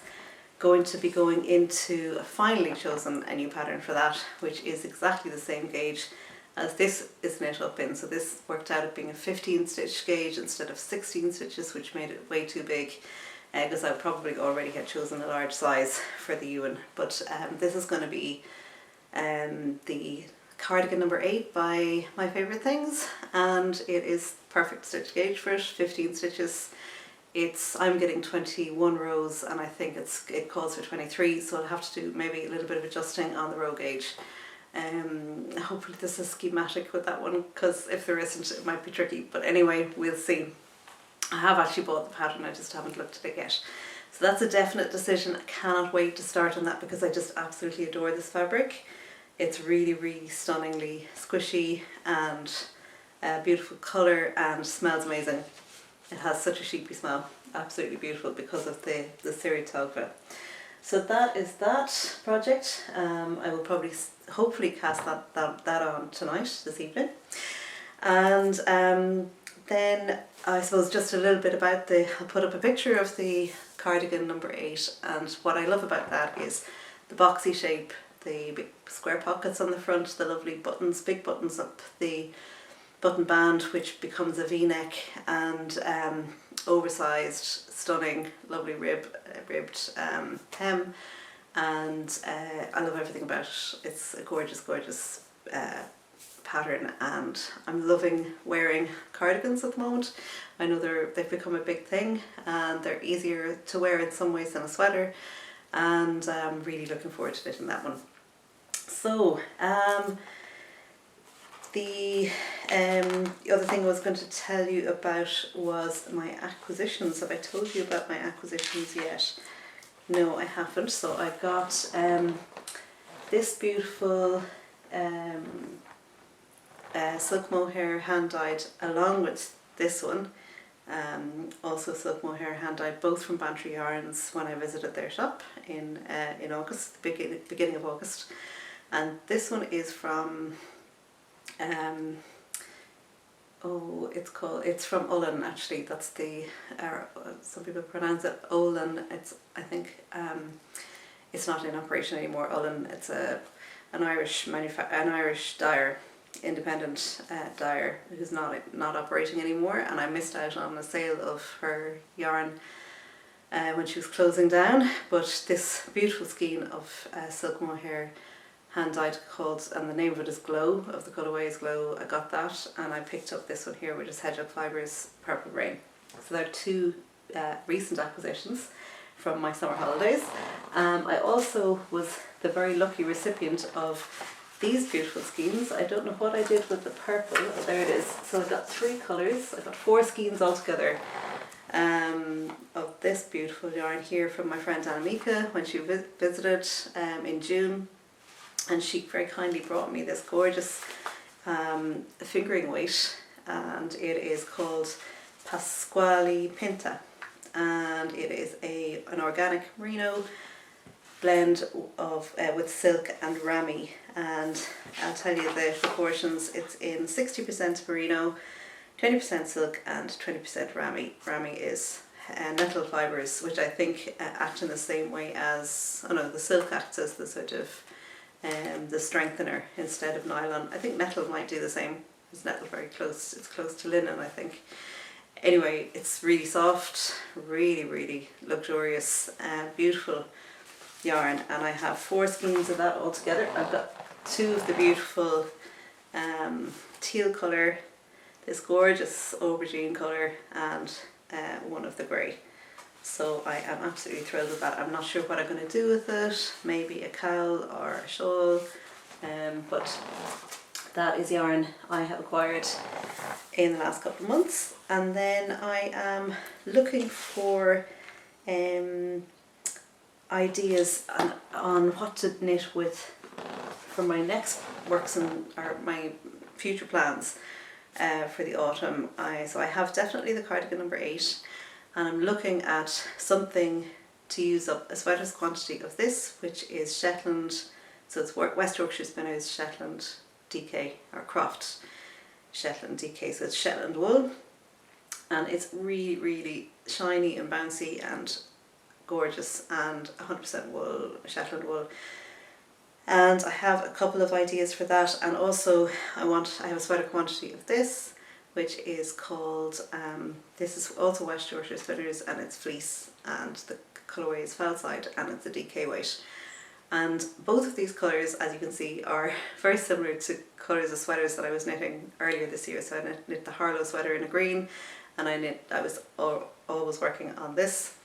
going to be going into finally chosen a new pattern for that, which is exactly the same gauge as this is knit up in. So this worked out at being a 15 stitch gauge instead of 16 stitches, which made it way too big because I probably already had chosen a large size for the Ewan. But this is going to be the cardigan number 8 by My Favourite Things, and it is perfect stitch gauge for it, 15 stitches I'm getting 21 rows and I think it calls for 23, so I'll have to do maybe a little bit of adjusting on the row gauge. Hopefully there's a schematic with that one, because if there isn't it might be tricky, but anyway, we'll see. I have actually bought the pattern, I just haven't looked at it yet. So that's a definite decision. I cannot wait to start on that because I just absolutely adore this fabric. It's really, really stunningly squishy and beautiful colour and smells amazing. It has such a sheepy smell, absolutely beautiful because of the Siri-Togfa. So that is that project. I will probably, hopefully cast that on tonight, this evening. And then I suppose just a little bit about I'll put up a picture of the cardigan number 8, and what I love about that is the boxy shape, the big square pockets on the front, the lovely buttons, big buttons up the button band, which becomes a v-neck, and oversized, stunning, lovely ribbed hem, and I love everything about it. It's a gorgeous, gorgeous pattern, and I'm loving wearing cardigans at the moment. I know they've become a big thing and they're easier to wear in some ways than a sweater, and I'm really looking forward to knitting that one. So the other thing I was going to tell you about was my acquisitions. Have I told you about my acquisitions yet? No, I haven't. So I got this beautiful silk mohair hand dyed, along with this one, also silk mohair hand dyed, both from Bantry Yarns when I visited their shop in August, beginning of August. And this one is from it's from Ullen, actually. That's the some people pronounce it Olin. I think it's not in operation anymore. Ullen. It's an Irish dyer, independent dyer, who's not operating anymore. And I missed out on a sale of her yarn when she was closing down. But this beautiful skein of silk mohair hand dyed and the name of it is Glow, of the colourway is Glow. I got that, and I picked up this one here, which is Hedgehog Fibres Purple Rain. So they're two recent acquisitions from my summer holidays. I also was the very lucky recipient of these beautiful skeins. I don't know what I did with the purple. Oh, there it is. So I got 3 colours. I got 4 skeins altogether of this beautiful yarn here from my friend Anamika when she visited in June. And she very kindly brought me this gorgeous fingering weight, and it is called Pasali Pinta, and it is an organic merino blend of with silk and rami, and I'll tell you the proportions. It's in 60% merino, 20% silk and 20% rami. Rami is nettle fibres, which I think act in the same way as, the silk acts as the sort of the strengthener instead of nylon. I think nettle might do the same. It's nettle very close. It's close to linen, I think. Anyway, it's really soft, really, really luxurious, beautiful yarn, and I have 4 skeins of that all together. I've got 2 of the beautiful teal colour, this gorgeous aubergine colour, and 1 of the grey. So I am absolutely thrilled with that. I'm not sure what I'm going to do with it, maybe a cowl or a shawl, but that is yarn I have acquired in the last couple of months. And then I am looking for ideas on what to knit with for my next works or my future plans for the autumn. So I have definitely the cardigan number 8. And I'm looking at something to use up a sweater's quantity of this, which is Shetland, so it's West Yorkshire Spinners Shetland DK, or Croft Shetland DK, so it's Shetland wool, and it's really, really shiny and bouncy and gorgeous, and 100% wool, Shetland wool. And I have a couple of ideas for that, and also I have a sweater quantity of this, which is called, this is also West Yorkshire Spinners, and it's fleece, and the colourway is Felside, and it's a DK weight. And both of these colours, as you can see, are very similar to colours of sweaters that I was knitting earlier this year. So I knit the Harlow sweater in a green, and I was always working on this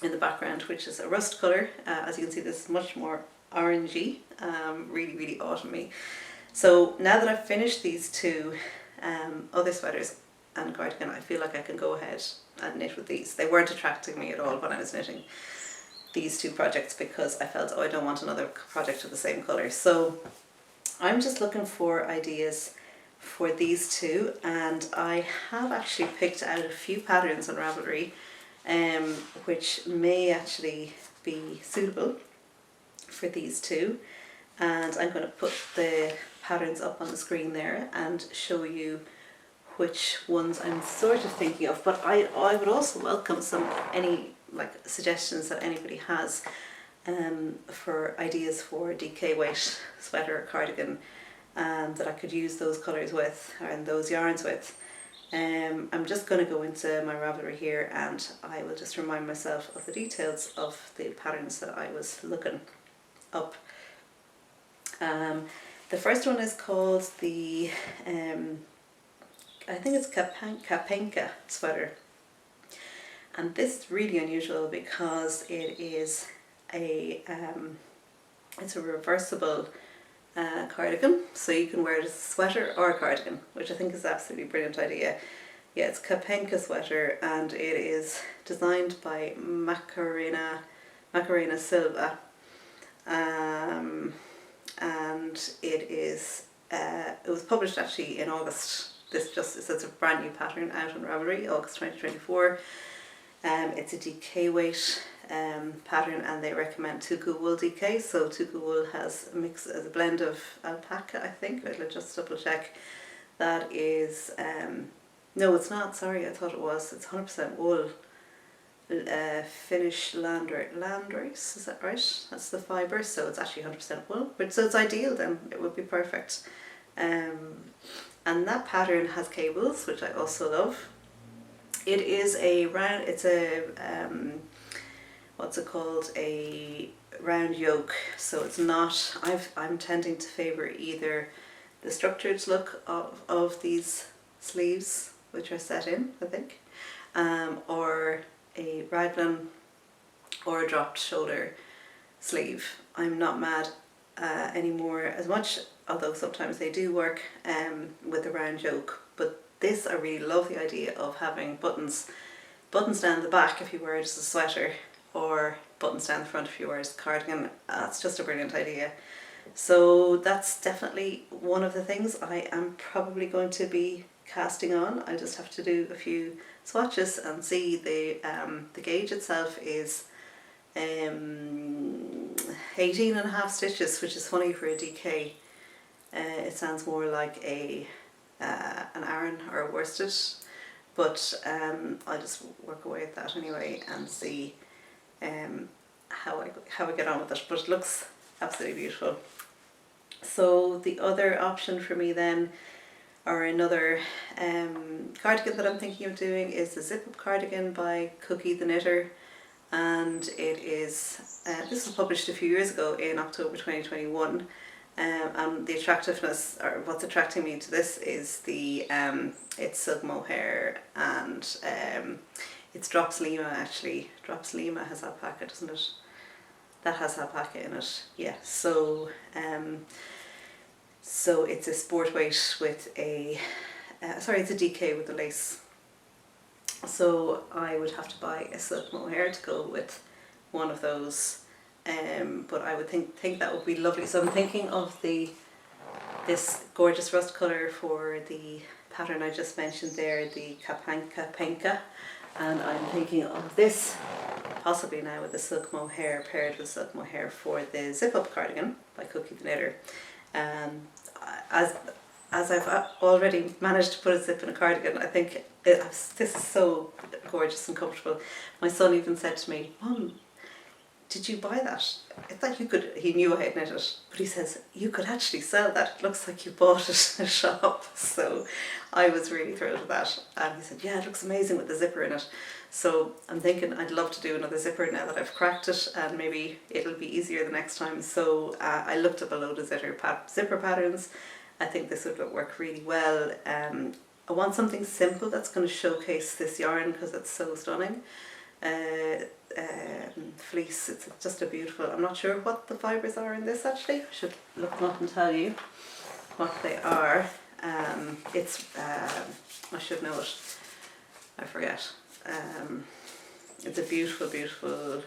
in the background, which is a rust colour. As you can see, this is much more orangey, really, really autumny. So now that I've finished these two other sweaters and cardigan, I feel like I can go ahead and knit with these. They weren't attracting me at all when I was knitting these two projects, because I felt, oh, I don't want another project of the same colour. So I'm just looking for ideas for these two, and I have actually picked out a few patterns on Ravelry which may actually be suitable for these two, and I'm going to put the patterns up on the screen there and show you which ones I'm sort of thinking of. But I would also welcome any suggestions that anybody has for ideas for DK weight sweater or cardigan that I could use those colours with and those yarns with. I'm just going to go into my Ravelry here, and I will just remind myself of the details of the patterns that I was looking up. The first one is called the I think it's Kapenka sweater, and this is really unusual because it is it's a reversible cardigan, so you can wear it as a sweater or a cardigan, which I think is an absolutely brilliant idea. Yeah, it's Kapenka sweater, and it is designed by Macarena Silva, and it was published actually in August. It's a brand new pattern out on Ravelry, August 2024. It's a DK weight pattern, and they recommend Tuku wool DK. So Tuku wool has a blend of alpaca, I think. I'll just double check. That is no, it's not. Sorry, I thought it was. It's 100% wool. Finnish landrace, is that right? That's the fibre. So it's actually 100% wool. But so it's ideal then. It would be perfect. And that pattern has cables, which I also love. It is a round, it's a, what's it called, a round yoke, so it's not, I'm tending to favour either the structured look of these sleeves, which are set in, I think, or a raglan or a dropped shoulder sleeve. I'm not mad anymore as much, although sometimes they do work with the round yoke, but this, I really love the idea of having buttons down the back if you wear it as a sweater, or buttons down the front if you wear it as a cardigan. That's just a brilliant idea. So that's definitely one of the things I am probably going to be casting on. I just have to do a few swatches and see. The gauge itself is 18.5 stitches, which is funny for a DK. It sounds more like an Aran or a worsted, but I'll just work away at that anyway and see how I get on with it. But it looks absolutely beautiful. So the other option for me then, or another cardigan that I'm thinking of doing, is the zip-up cardigan by Cookie the Knitter, and it is this was published a few years ago in October 2021. And the attractiveness, or what's attracting me to this, is it's silk mohair, and it's Drops Lima actually. Drops Lima has alpaca, doesn't it? That has alpaca in it, yeah. So so it's a sport weight with a it's a DK with a lace. So I would have to buy a silk mohair to go with one of those. But I would think that would be lovely. So I'm thinking of this gorgeous rust colour for the pattern I just mentioned there, the Kapenka, and I'm thinking of this possibly now with the silk mohair, paired with silk mohair, for the zip-up cardigan by Cookie the Knitter. As I've already managed to put a zip in a cardigan, I think this is so gorgeous and comfortable. My son even said to me, "Mum, did you buy that? I thought you could," he knew I had knit it, but he says, "You could actually sell that. It looks like you bought it in a shop." So I was really thrilled with that. And he said, "Yeah, it looks amazing with the zipper in it." So I'm thinking I'd love to do another zipper now that I've cracked it, and maybe it'll be easier the next time. So I looked up a load of zipper patterns. I think this would work really well. I want something simple that's going to showcase this yarn because it's so stunning. Fleece, it's just a beautiful, I'm not sure what the fibres are in this actually. I should look them up and tell you what they are. I should know it, I forget. It's a beautiful, beautiful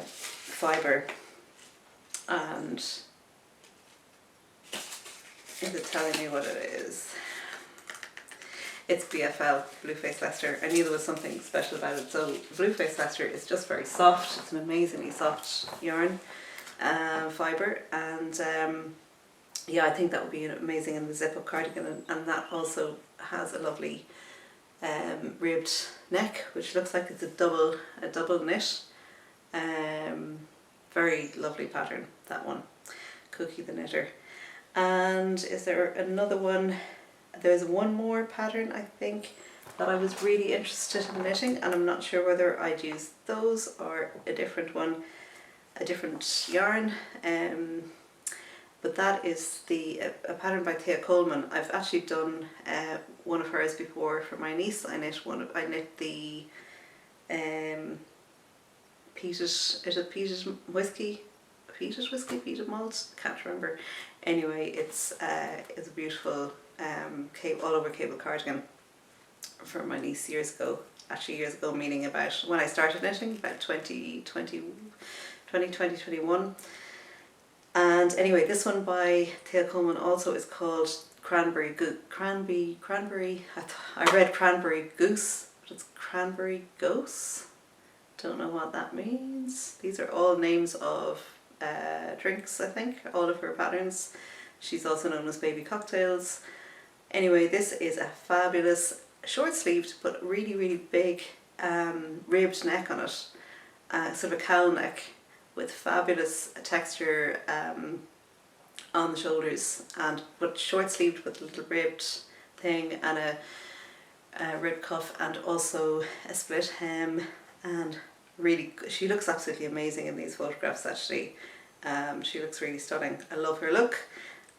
fibre, and is it telling me what it is? It's BFL, Blue Face Leicester. I knew there was something special about it. So Blue Face Leicester is just very soft. It's an amazingly soft yarn fibre, and yeah, I think that would be amazing in the zip-up cardigan, and that also has a lovely ribbed neck, which looks like it's a double knit. Very lovely pattern, that one. Cookie the Knitter. And is there another one? There's one more pattern I think that I was really interested in knitting, and I'm not sure whether I'd use those or a different one, a different yarn. But that is a pattern by Thea Coleman. I've actually done one of hers before for my niece. I knit the peated malt. Can't remember. Anyway, it's a beautiful all over cable cardigan for my niece years ago. Actually years ago, meaning about when I started knitting, about 2021. And anyway, this one by Thea Coleman also is called Cranberry. I read Cranberry Goose, but it's Cranberry Gose. Don't know what that means. These are all names of drinks, I think, all of her patterns. She's also known as Baby Cocktails. Anyway, this is a fabulous short-sleeved but really, really big ribbed neck on it. Sort of a cowl neck with fabulous texture on the shoulders, but short-sleeved with a little ribbed thing and a rib cuff, and also a split hem. And really, she looks absolutely amazing in these photographs actually. She looks really stunning. I love her look,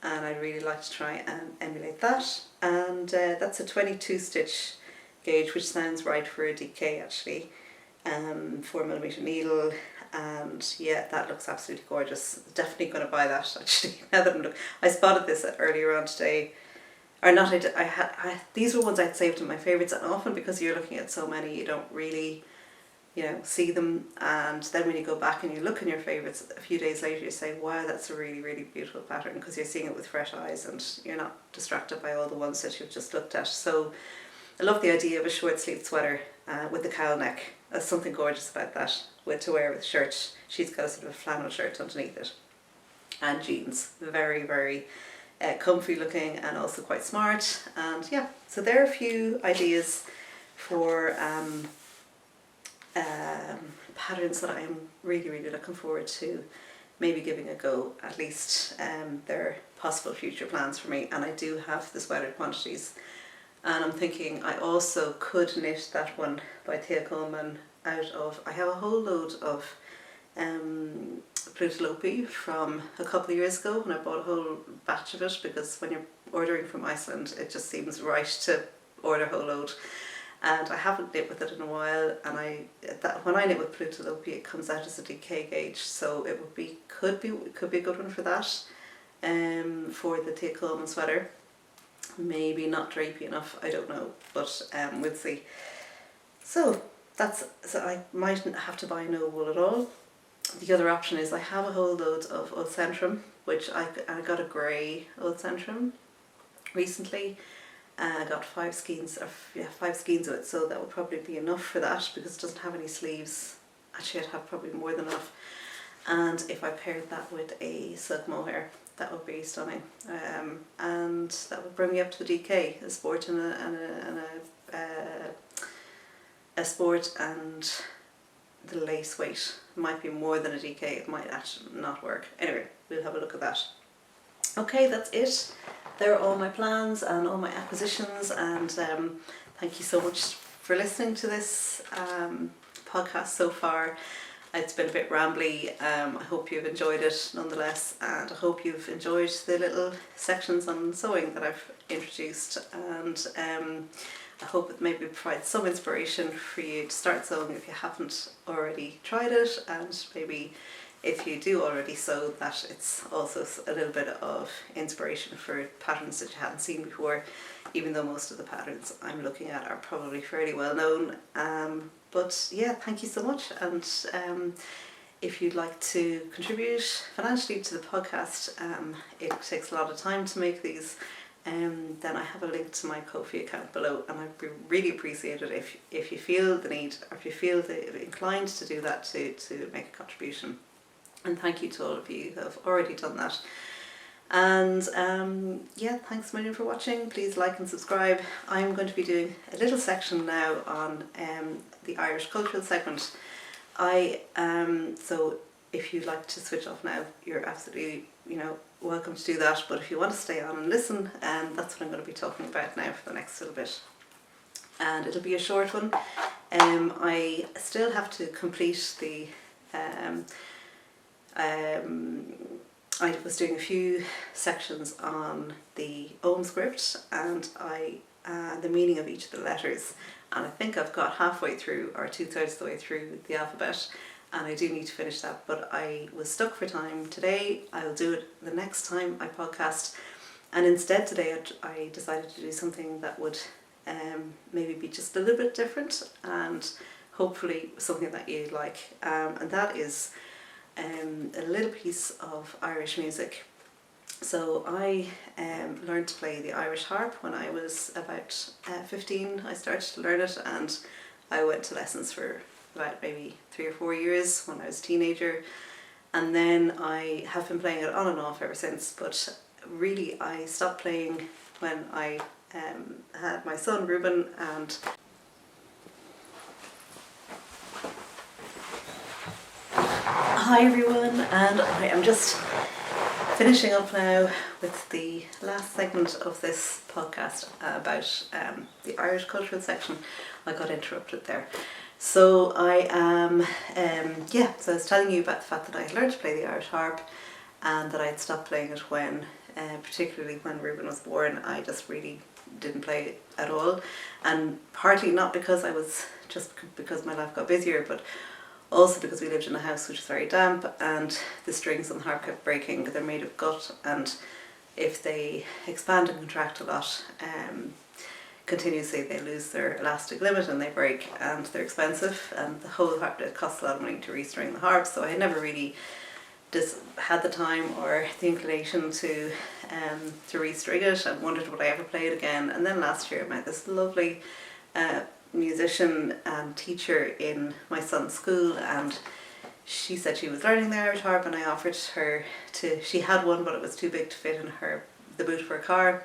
and I'd really like to try and emulate that. And that's a 22 stitch gauge, which sounds right for a DK actually. 4mm needle, and yeah, that looks absolutely gorgeous. Definitely going to buy that actually. Now that I spotted this earlier on today, or not. These were ones I'd saved in my favourites, and often because you're looking at so many, you don't really, see them, and then when you go back and you look in your favourites a few days later, you say, wow, that's a really, really beautiful pattern, because you're seeing it with fresh eyes and you're not distracted by all the ones that you've just looked at. So I love the idea of a short sleeved sweater with the cowl neck. There's something gorgeous about that, to wear with a shirt. She's got a sort of a flannel shirt underneath it, and jeans. Very, very comfy looking, and also quite smart. And yeah, so there are a few ideas for patterns that I'm really, really looking forward to maybe giving a go. At least they're possible future plans for me, and I do have the sweater quantities. And I'm thinking I also could knit that one by Thea Coleman out of, I have a whole load of Plutalopi from a couple of years ago, and I bought a whole batch of it, because when you're ordering from Iceland, it just seems right to order a whole load. And I haven't knit with it in a while, and when I knit with Plutalopi, it comes out as a DK gauge, so it could be a good one for that, for the Thea Coleman sweater. Maybe not drapey enough, I don't know, but we'll see. So I mightn't have to buy no wool at all. The other option is I have a whole load of old centrum, which I got a grey old centrum recently. I got 5 skeins of it, so that would probably be enough for that, because it doesn't have any sleeves. Actually, I'd have probably more than enough. And if I paired that with a silk mohair, that would be stunning, and that would bring me up to the DK, a sport and a sport, and the lace weight might be more than a DK. It might actually not work. Anyway, we'll have a look at that. Okay, that's it. There are all my plans and all my acquisitions, and thank you so much for listening to this podcast so far. It's been a bit rambly. I hope you've enjoyed it nonetheless, and I hope you've enjoyed the little sections on sewing that I've introduced, and I hope it maybe provides some inspiration for you to start sewing if you haven't already tried it, and maybe if you do already sew, that it's also a little bit of inspiration for patterns that you haven't seen before, even though most of the patterns I'm looking at are probably fairly well known. But yeah, thank you so much, and if you'd like to contribute financially to the podcast, it takes a lot of time to make these, then I have a link to my Ko-fi account below, and I'd really appreciate it if you feel the need, or if you feel inclined to do that, to make a contribution. And thank you to all of you who have already done that. And yeah, thanks a million for watching. Please like and subscribe. I'm going to be doing a little section now on the Irish cultural segment. So if you'd like to switch off now, you're absolutely, welcome to do that. But if you want to stay on and listen, that's what I'm going to be talking about now for the next little bit. And it'll be a short one. I still have to complete the I was doing a few sections on the Ogham script and the meaning of each of the letters, and I think I've got halfway through, or 2/3 of the way through the alphabet, and I do need to finish that, but I was stuck for time today. I'll do it the next time I podcast, and instead today I decided to do something that would maybe be just a little bit different, and hopefully something that you like, and that is a little piece of Irish music. So I learned to play the Irish harp when I was about 15. I started to learn it, and I went to lessons for about maybe 3 or 4 years when I was a teenager, and then I have been playing it on and off ever since. But really I stopped playing when I had my son Ruben, and hi everyone, and I am just finishing up now with the last segment of this podcast about the Irish cultural section. I got interrupted there. So I am, so I was telling you about the fact that I had learned to play the Irish harp, and that I had stopped playing it when, particularly when Ruben was born, I just really didn't play it at all. And partly not because because my life got busier, but also because we lived in a house which was very damp, and the strings on the harp kept breaking. They're made of gut, and if they expand and contract a lot continuously, they lose their elastic limit and they break, and they're expensive, and the whole harp, it costs a lot of money to restring the harp. So I had never really had the time or the inclination to restring it, and wondered would I ever play it again. And then last year I met this lovely musician and teacher in my son's school, and she said she was learning the Irish harp, and I offered her she had one but it was too big to fit in the boot of her car,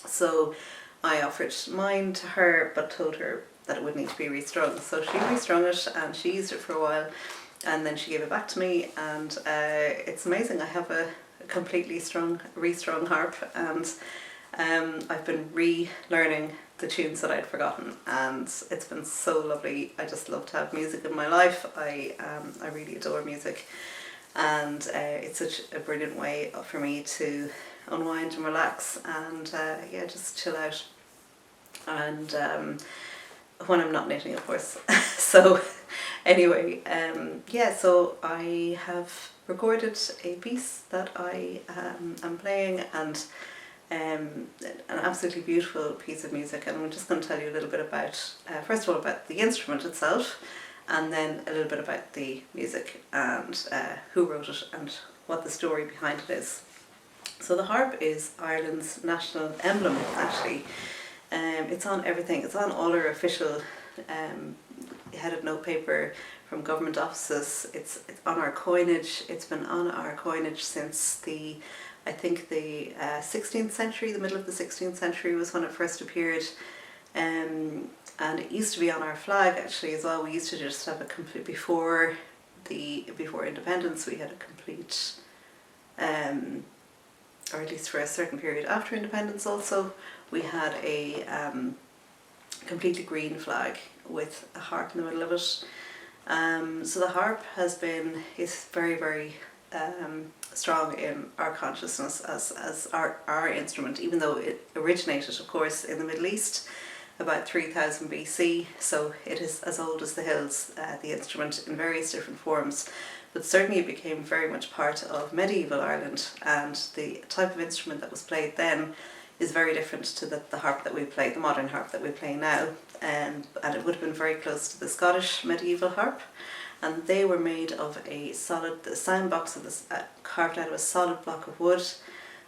so I offered mine to her but told her that it would need to be restrung. So she restrung it and she used it for a while, and then she gave it back to me, and it's amazing. I have a completely restrung harp, and I've been relearning the tunes that I'd forgotten, and it's been so lovely. I just love to have music in my life. I really adore music, and it's such a brilliant way for me to unwind and relax, and just chill out, and when I'm not knitting, of course. So anyway, so I have recorded a piece that I am playing, and an absolutely beautiful piece of music, and I'm just going to tell you a little bit about, first of all, about the instrument itself, and then a little bit about the music, and who wrote it and what the story behind it is. So the harp is Ireland's national emblem, actually. It's on everything. It's on all our official headed notepaper from government offices. It's on our coinage. It's been on our coinage since the 16th century, the middle of the 16th century was when it first appeared, and it used to be on our flag actually as well. We used to just have a complete, before independence, we had a complete, or at least for a certain period after independence also, we had a completely green flag with a harp in the middle of it, So the harp is very, very strong in our consciousness as our instrument, even though it originated, of course, in the Middle East about 3000 BC, so it is as old as the hills, the instrument in various different forms, but certainly it became very much part of medieval Ireland, and the type of instrument that was played then is very different to the harp that we play, the modern harp that we play now, and it would have been very close to the Scottish medieval harp, and they were made of the sound box was carved out of a solid block of wood,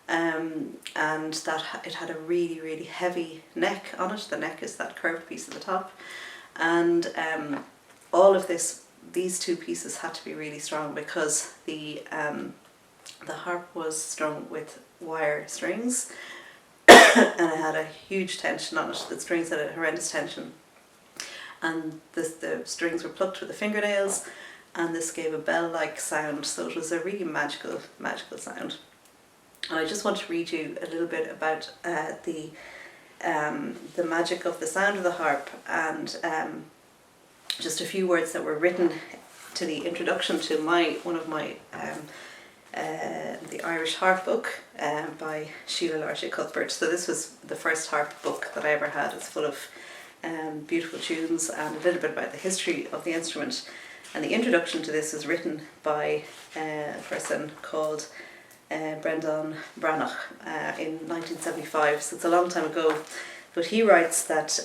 and that it had a really, really heavy neck on it. The neck is that curved piece at the top, and all of these two pieces had to be really strong because the harp was strung with wire strings, and it had a huge tension on it. The strings had a horrendous tension, and the strings were plucked with the fingernails, and this gave a bell-like sound. So it was a really magical sound. And I just want to read you a little bit about the magic of the sound of the harp, and just a few words that were written to the introduction to one of my the Irish harp book by Sheila Larche Cuthbert. So this was the first harp book that I ever had. It's full of beautiful tunes and a little bit about the history of the instrument. And the introduction to this was written by a person called Brendan Branagh in 1975, so it's a long time ago, but he writes that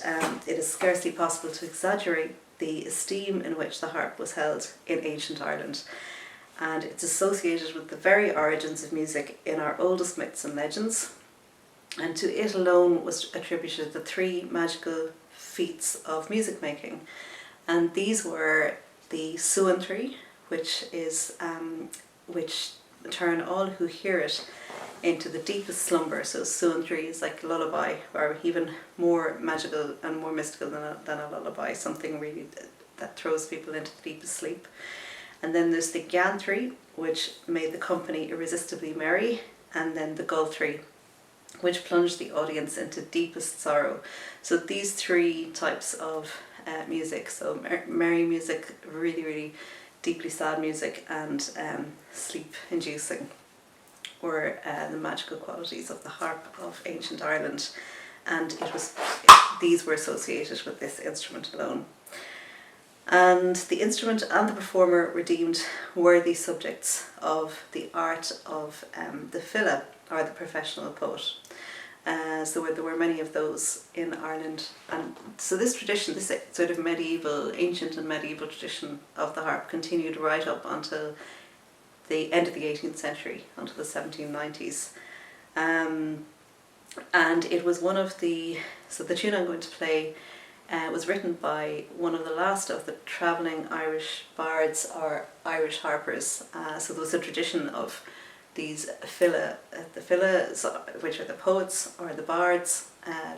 it is scarcely possible to exaggerate the esteem in which the harp was held in ancient Ireland, and it's associated with the very origins of music in our oldest myths and legends, and to it alone was attributed the three magical feats of music making, and these were the sewn, which turn all who hear it into the deepest slumber. So sewn is like a lullaby, or even more magical and more mystical than a lullaby, something really that throws people into the deepest sleep. And then there's the Jant, which made the company irresistibly merry, and then the gull, which plunged the audience into deepest sorrow. So these three types of music, so merry music, really, really deeply sad music, and sleep-inducing, were the magical qualities of the harp of ancient Ireland, and these were associated with this instrument alone. And the instrument and the performer were deemed worthy subjects of the art of the file, or the professional poet. So there were many of those in Ireland, and so this tradition, this sort of ancient and medieval tradition of the harp continued right up until the end of the 18th century, until the 1790s. And it was so the tune I'm going to play was written by one of the last of the travelling Irish bards or Irish harpers. So there was a tradition of these the files, which are the poets or the bards,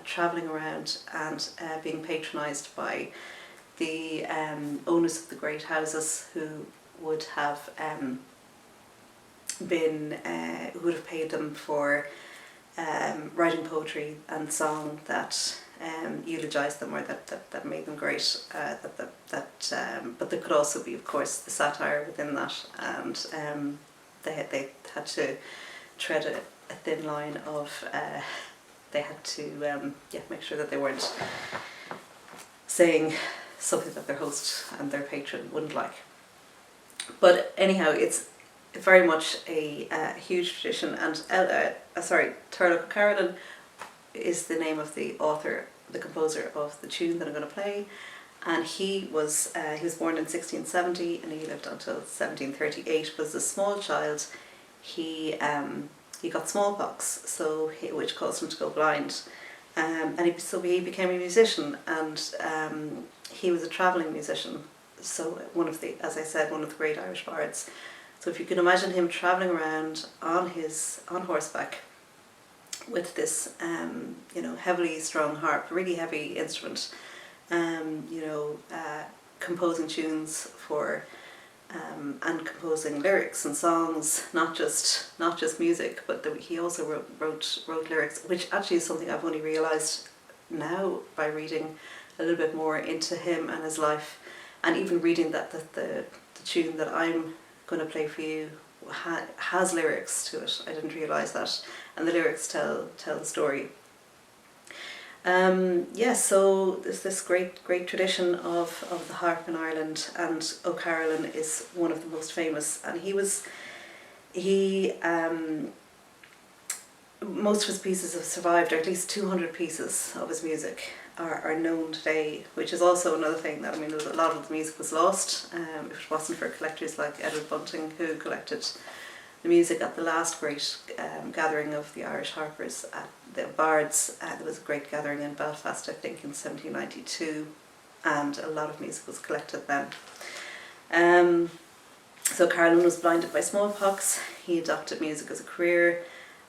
travelling around and being patronised by the owners of the great houses, who would have paid them for writing poetry and song that eulogised them, or that made them great. But there could also be, of course, the satire within that, and they had to tread a thin line of they had to make sure that they weren't saying something that their host and their patron wouldn't like. But anyhow, it's very much a huge tradition, and Turlough Carolan is the name of the author, the composer of the tune that I'm going to play, and he was born in 1670 and he lived until 1738. But as a small child, he got smallpox, which caused him to go blind, and he became a musician, and he was a travelling musician. So one of the great Irish bards. So if you can imagine him travelling around on horseback with this heavily strung harp, really heavy instrument, composing tunes for and composing lyrics and songs, not just music, but he also wrote lyrics, which actually is something I've only realised now by reading a little bit more into him and his life, And even reading that the tune that I'm going to play for you has lyrics to it. I didn't realise that, and the lyrics tell the story. So there's this great tradition of the harp in Ireland, and O'Carolan is one of the most famous. And most of his pieces have survived, or at least 200 pieces of his music are known today, which is also another thing that, I mean, a lot of the music was lost if it wasn't for collectors like Edward Bunting, who collected the music at the last great gathering of the Irish harpers at the Bards. There was a great gathering in Belfast, I think, in 1792, and a lot of music was collected then. So Carolan was blinded by smallpox. He adopted music as a career,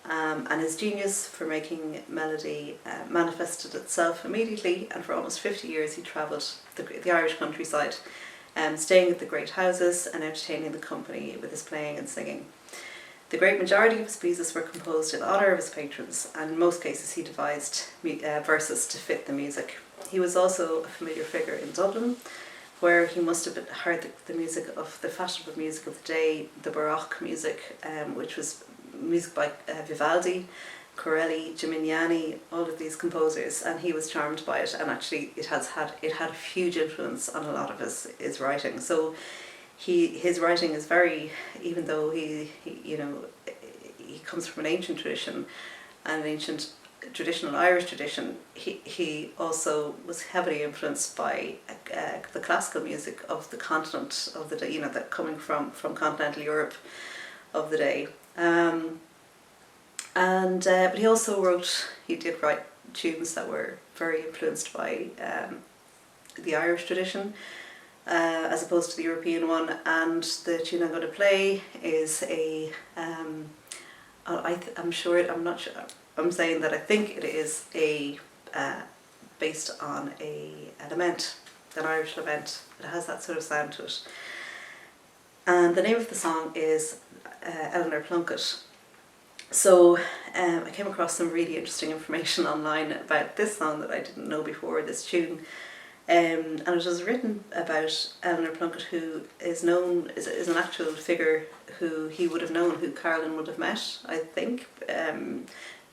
and his genius for making melody manifested itself immediately, and for almost 50 years he travelled the Irish countryside, staying at the great houses and entertaining the company with his playing and singing. The great majority of his pieces were composed in honour of his patrons, and in most cases he devised verses to fit the music. He was also a familiar figure in Dublin, where he must have heard the music of the fashionable music of the day, the Baroque music, which was music by Vivaldi, Corelli, Gimignani, all of these composers, and he was charmed by it. And actually, it had a huge influence on a lot of his writing. So his writing is very, even though he comes from an ancient tradition, and an ancient traditional Irish tradition, he also was heavily influenced by the classical music of the continent of the day, that coming from continental Europe of the day. But he did write tunes that were very influenced by the Irish tradition, as opposed to the European one. And the tune I'm going to play is I'm saying that I think it is based on a lament, an Irish lament. It has that sort of sound to it. And the name of the song is Eleanor Plunkett. So I came across some really interesting information online about this song that I didn't know before, this tune. And it was written about Eleanor Plunkett, who is known is an actual figure who he would have known, who Carolan would have met, I think.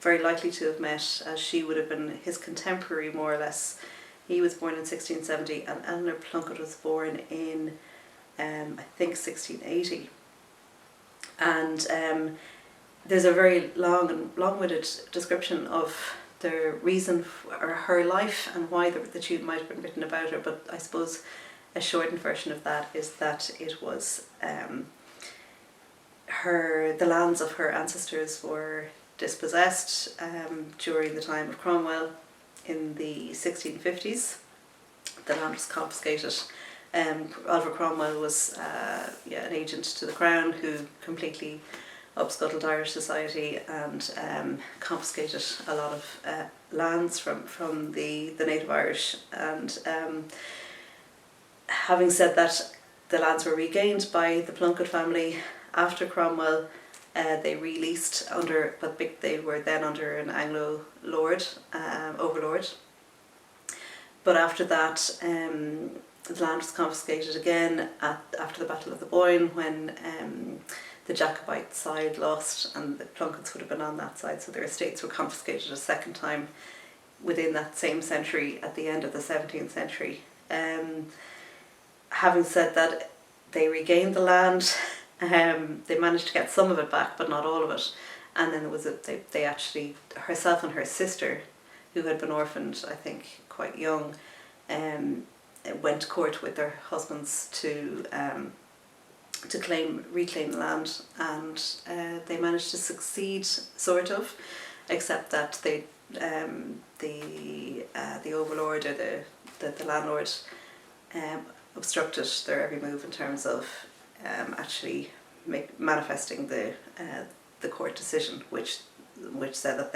Very likely to have met, as she would have been his contemporary, more or less. He was born in 1670, and Eleanor Plunkett was born in, I think, 1680. And there's a very long-winded description of the reason for her life and why the tune might have been written about her. But I suppose a shortened version of that is that it was the lands of her ancestors were dispossessed during the time of Cromwell in the 1650s. The land was confiscated. Oliver Cromwell was an agent to the Crown who completely upscuttled Irish society and confiscated a lot of lands from the native Irish. And having said that, the lands were regained by the Plunkett family after Cromwell. They released but they were then under an Anglo overlord. But after that, the land was confiscated again after the Battle of the Boyne, when the Jacobite side lost, and the Plunketts would have been on that side, so their estates were confiscated a second time within that same century, at the end of the 17th century. Having said that, they regained the land. They managed to get some of it back, but not all of it. And then they actually, herself and her sister, who had been orphaned, I think, quite young, went to court with their husbands to reclaim the land, and they managed to succeed, sort of, except that the overlord, or the landlord, obstructed their every move in terms of actually manifesting the court decision, which said that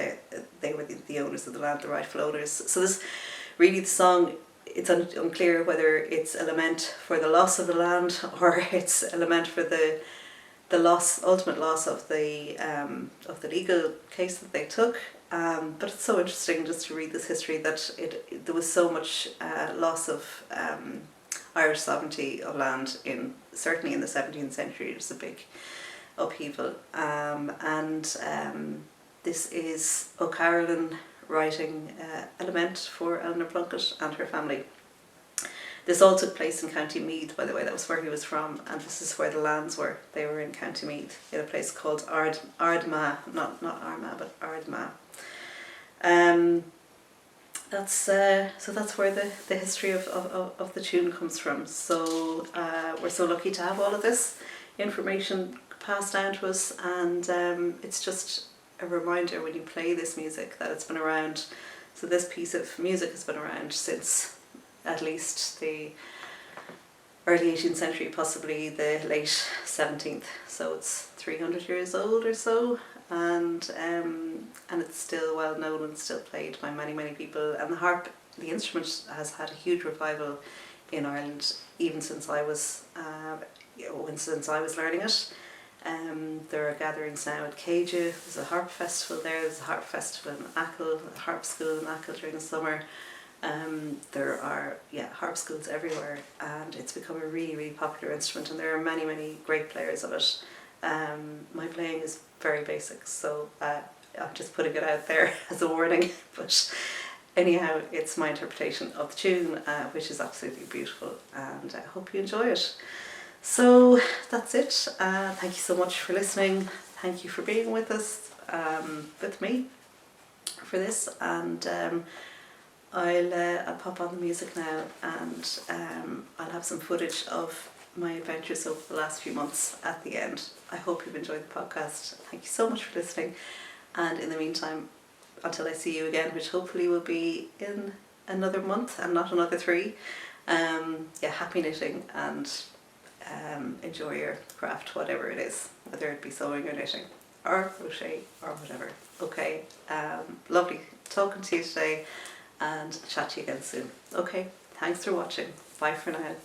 they were the owners of the land, the rightful owners. So the song, it's unclear whether it's a lament for the loss of the land, or it's a lament for the ultimate loss of the legal case that they took. But it's so interesting just to read this history, that there was so much loss of Irish sovereignty of land certainly in the 17th century. It was a big upheaval, and this is O'Carolan writing a lament for Eleanor Plunkett and her family. This all took place in County Meath, by the way. That was where he was from, and this is where the lands were. They were in County Meath, in a place called Ardmagh, not Armagh, but Ardmagh. That's where the history of the tune comes from. So we're so lucky to have all of this information passed down to us, and it's just a reminder when you play this music that it's been around. So this piece of music has been around since at least the early 18th century, possibly the late 17th. So it's 300 years old or so, and it's still well known and still played by many people. And the harp, the instrument, has had a huge revival in Ireland even since I was learning it. There are gatherings now at Céide. There's a harp festival there. There's a harp festival in Achill, a harp school in Achill during the summer. There are harp schools everywhere, and it's become a really popular instrument, and there are many great players of it. My playing is very basic, so I'm just putting it out there as a warning, but anyhow, it's my interpretation of the tune, which is absolutely beautiful, and I hope you enjoy it. So that's it. Thank you so much for listening. Thank you for being with us, with me for this, and I'll pop on the music now, and I'll have some footage of my adventures over the last few months at the end. I hope you've enjoyed the podcast. Thank you so much for listening, and in the meantime, until I see you again, which hopefully will be in another month and not another 3, happy knitting, and enjoy your craft, whatever it is, whether it be sewing or knitting or crochet or whatever. Okay, lovely talking to you today, and chat to you again soon. Okay, thanks for watching. Bye for now.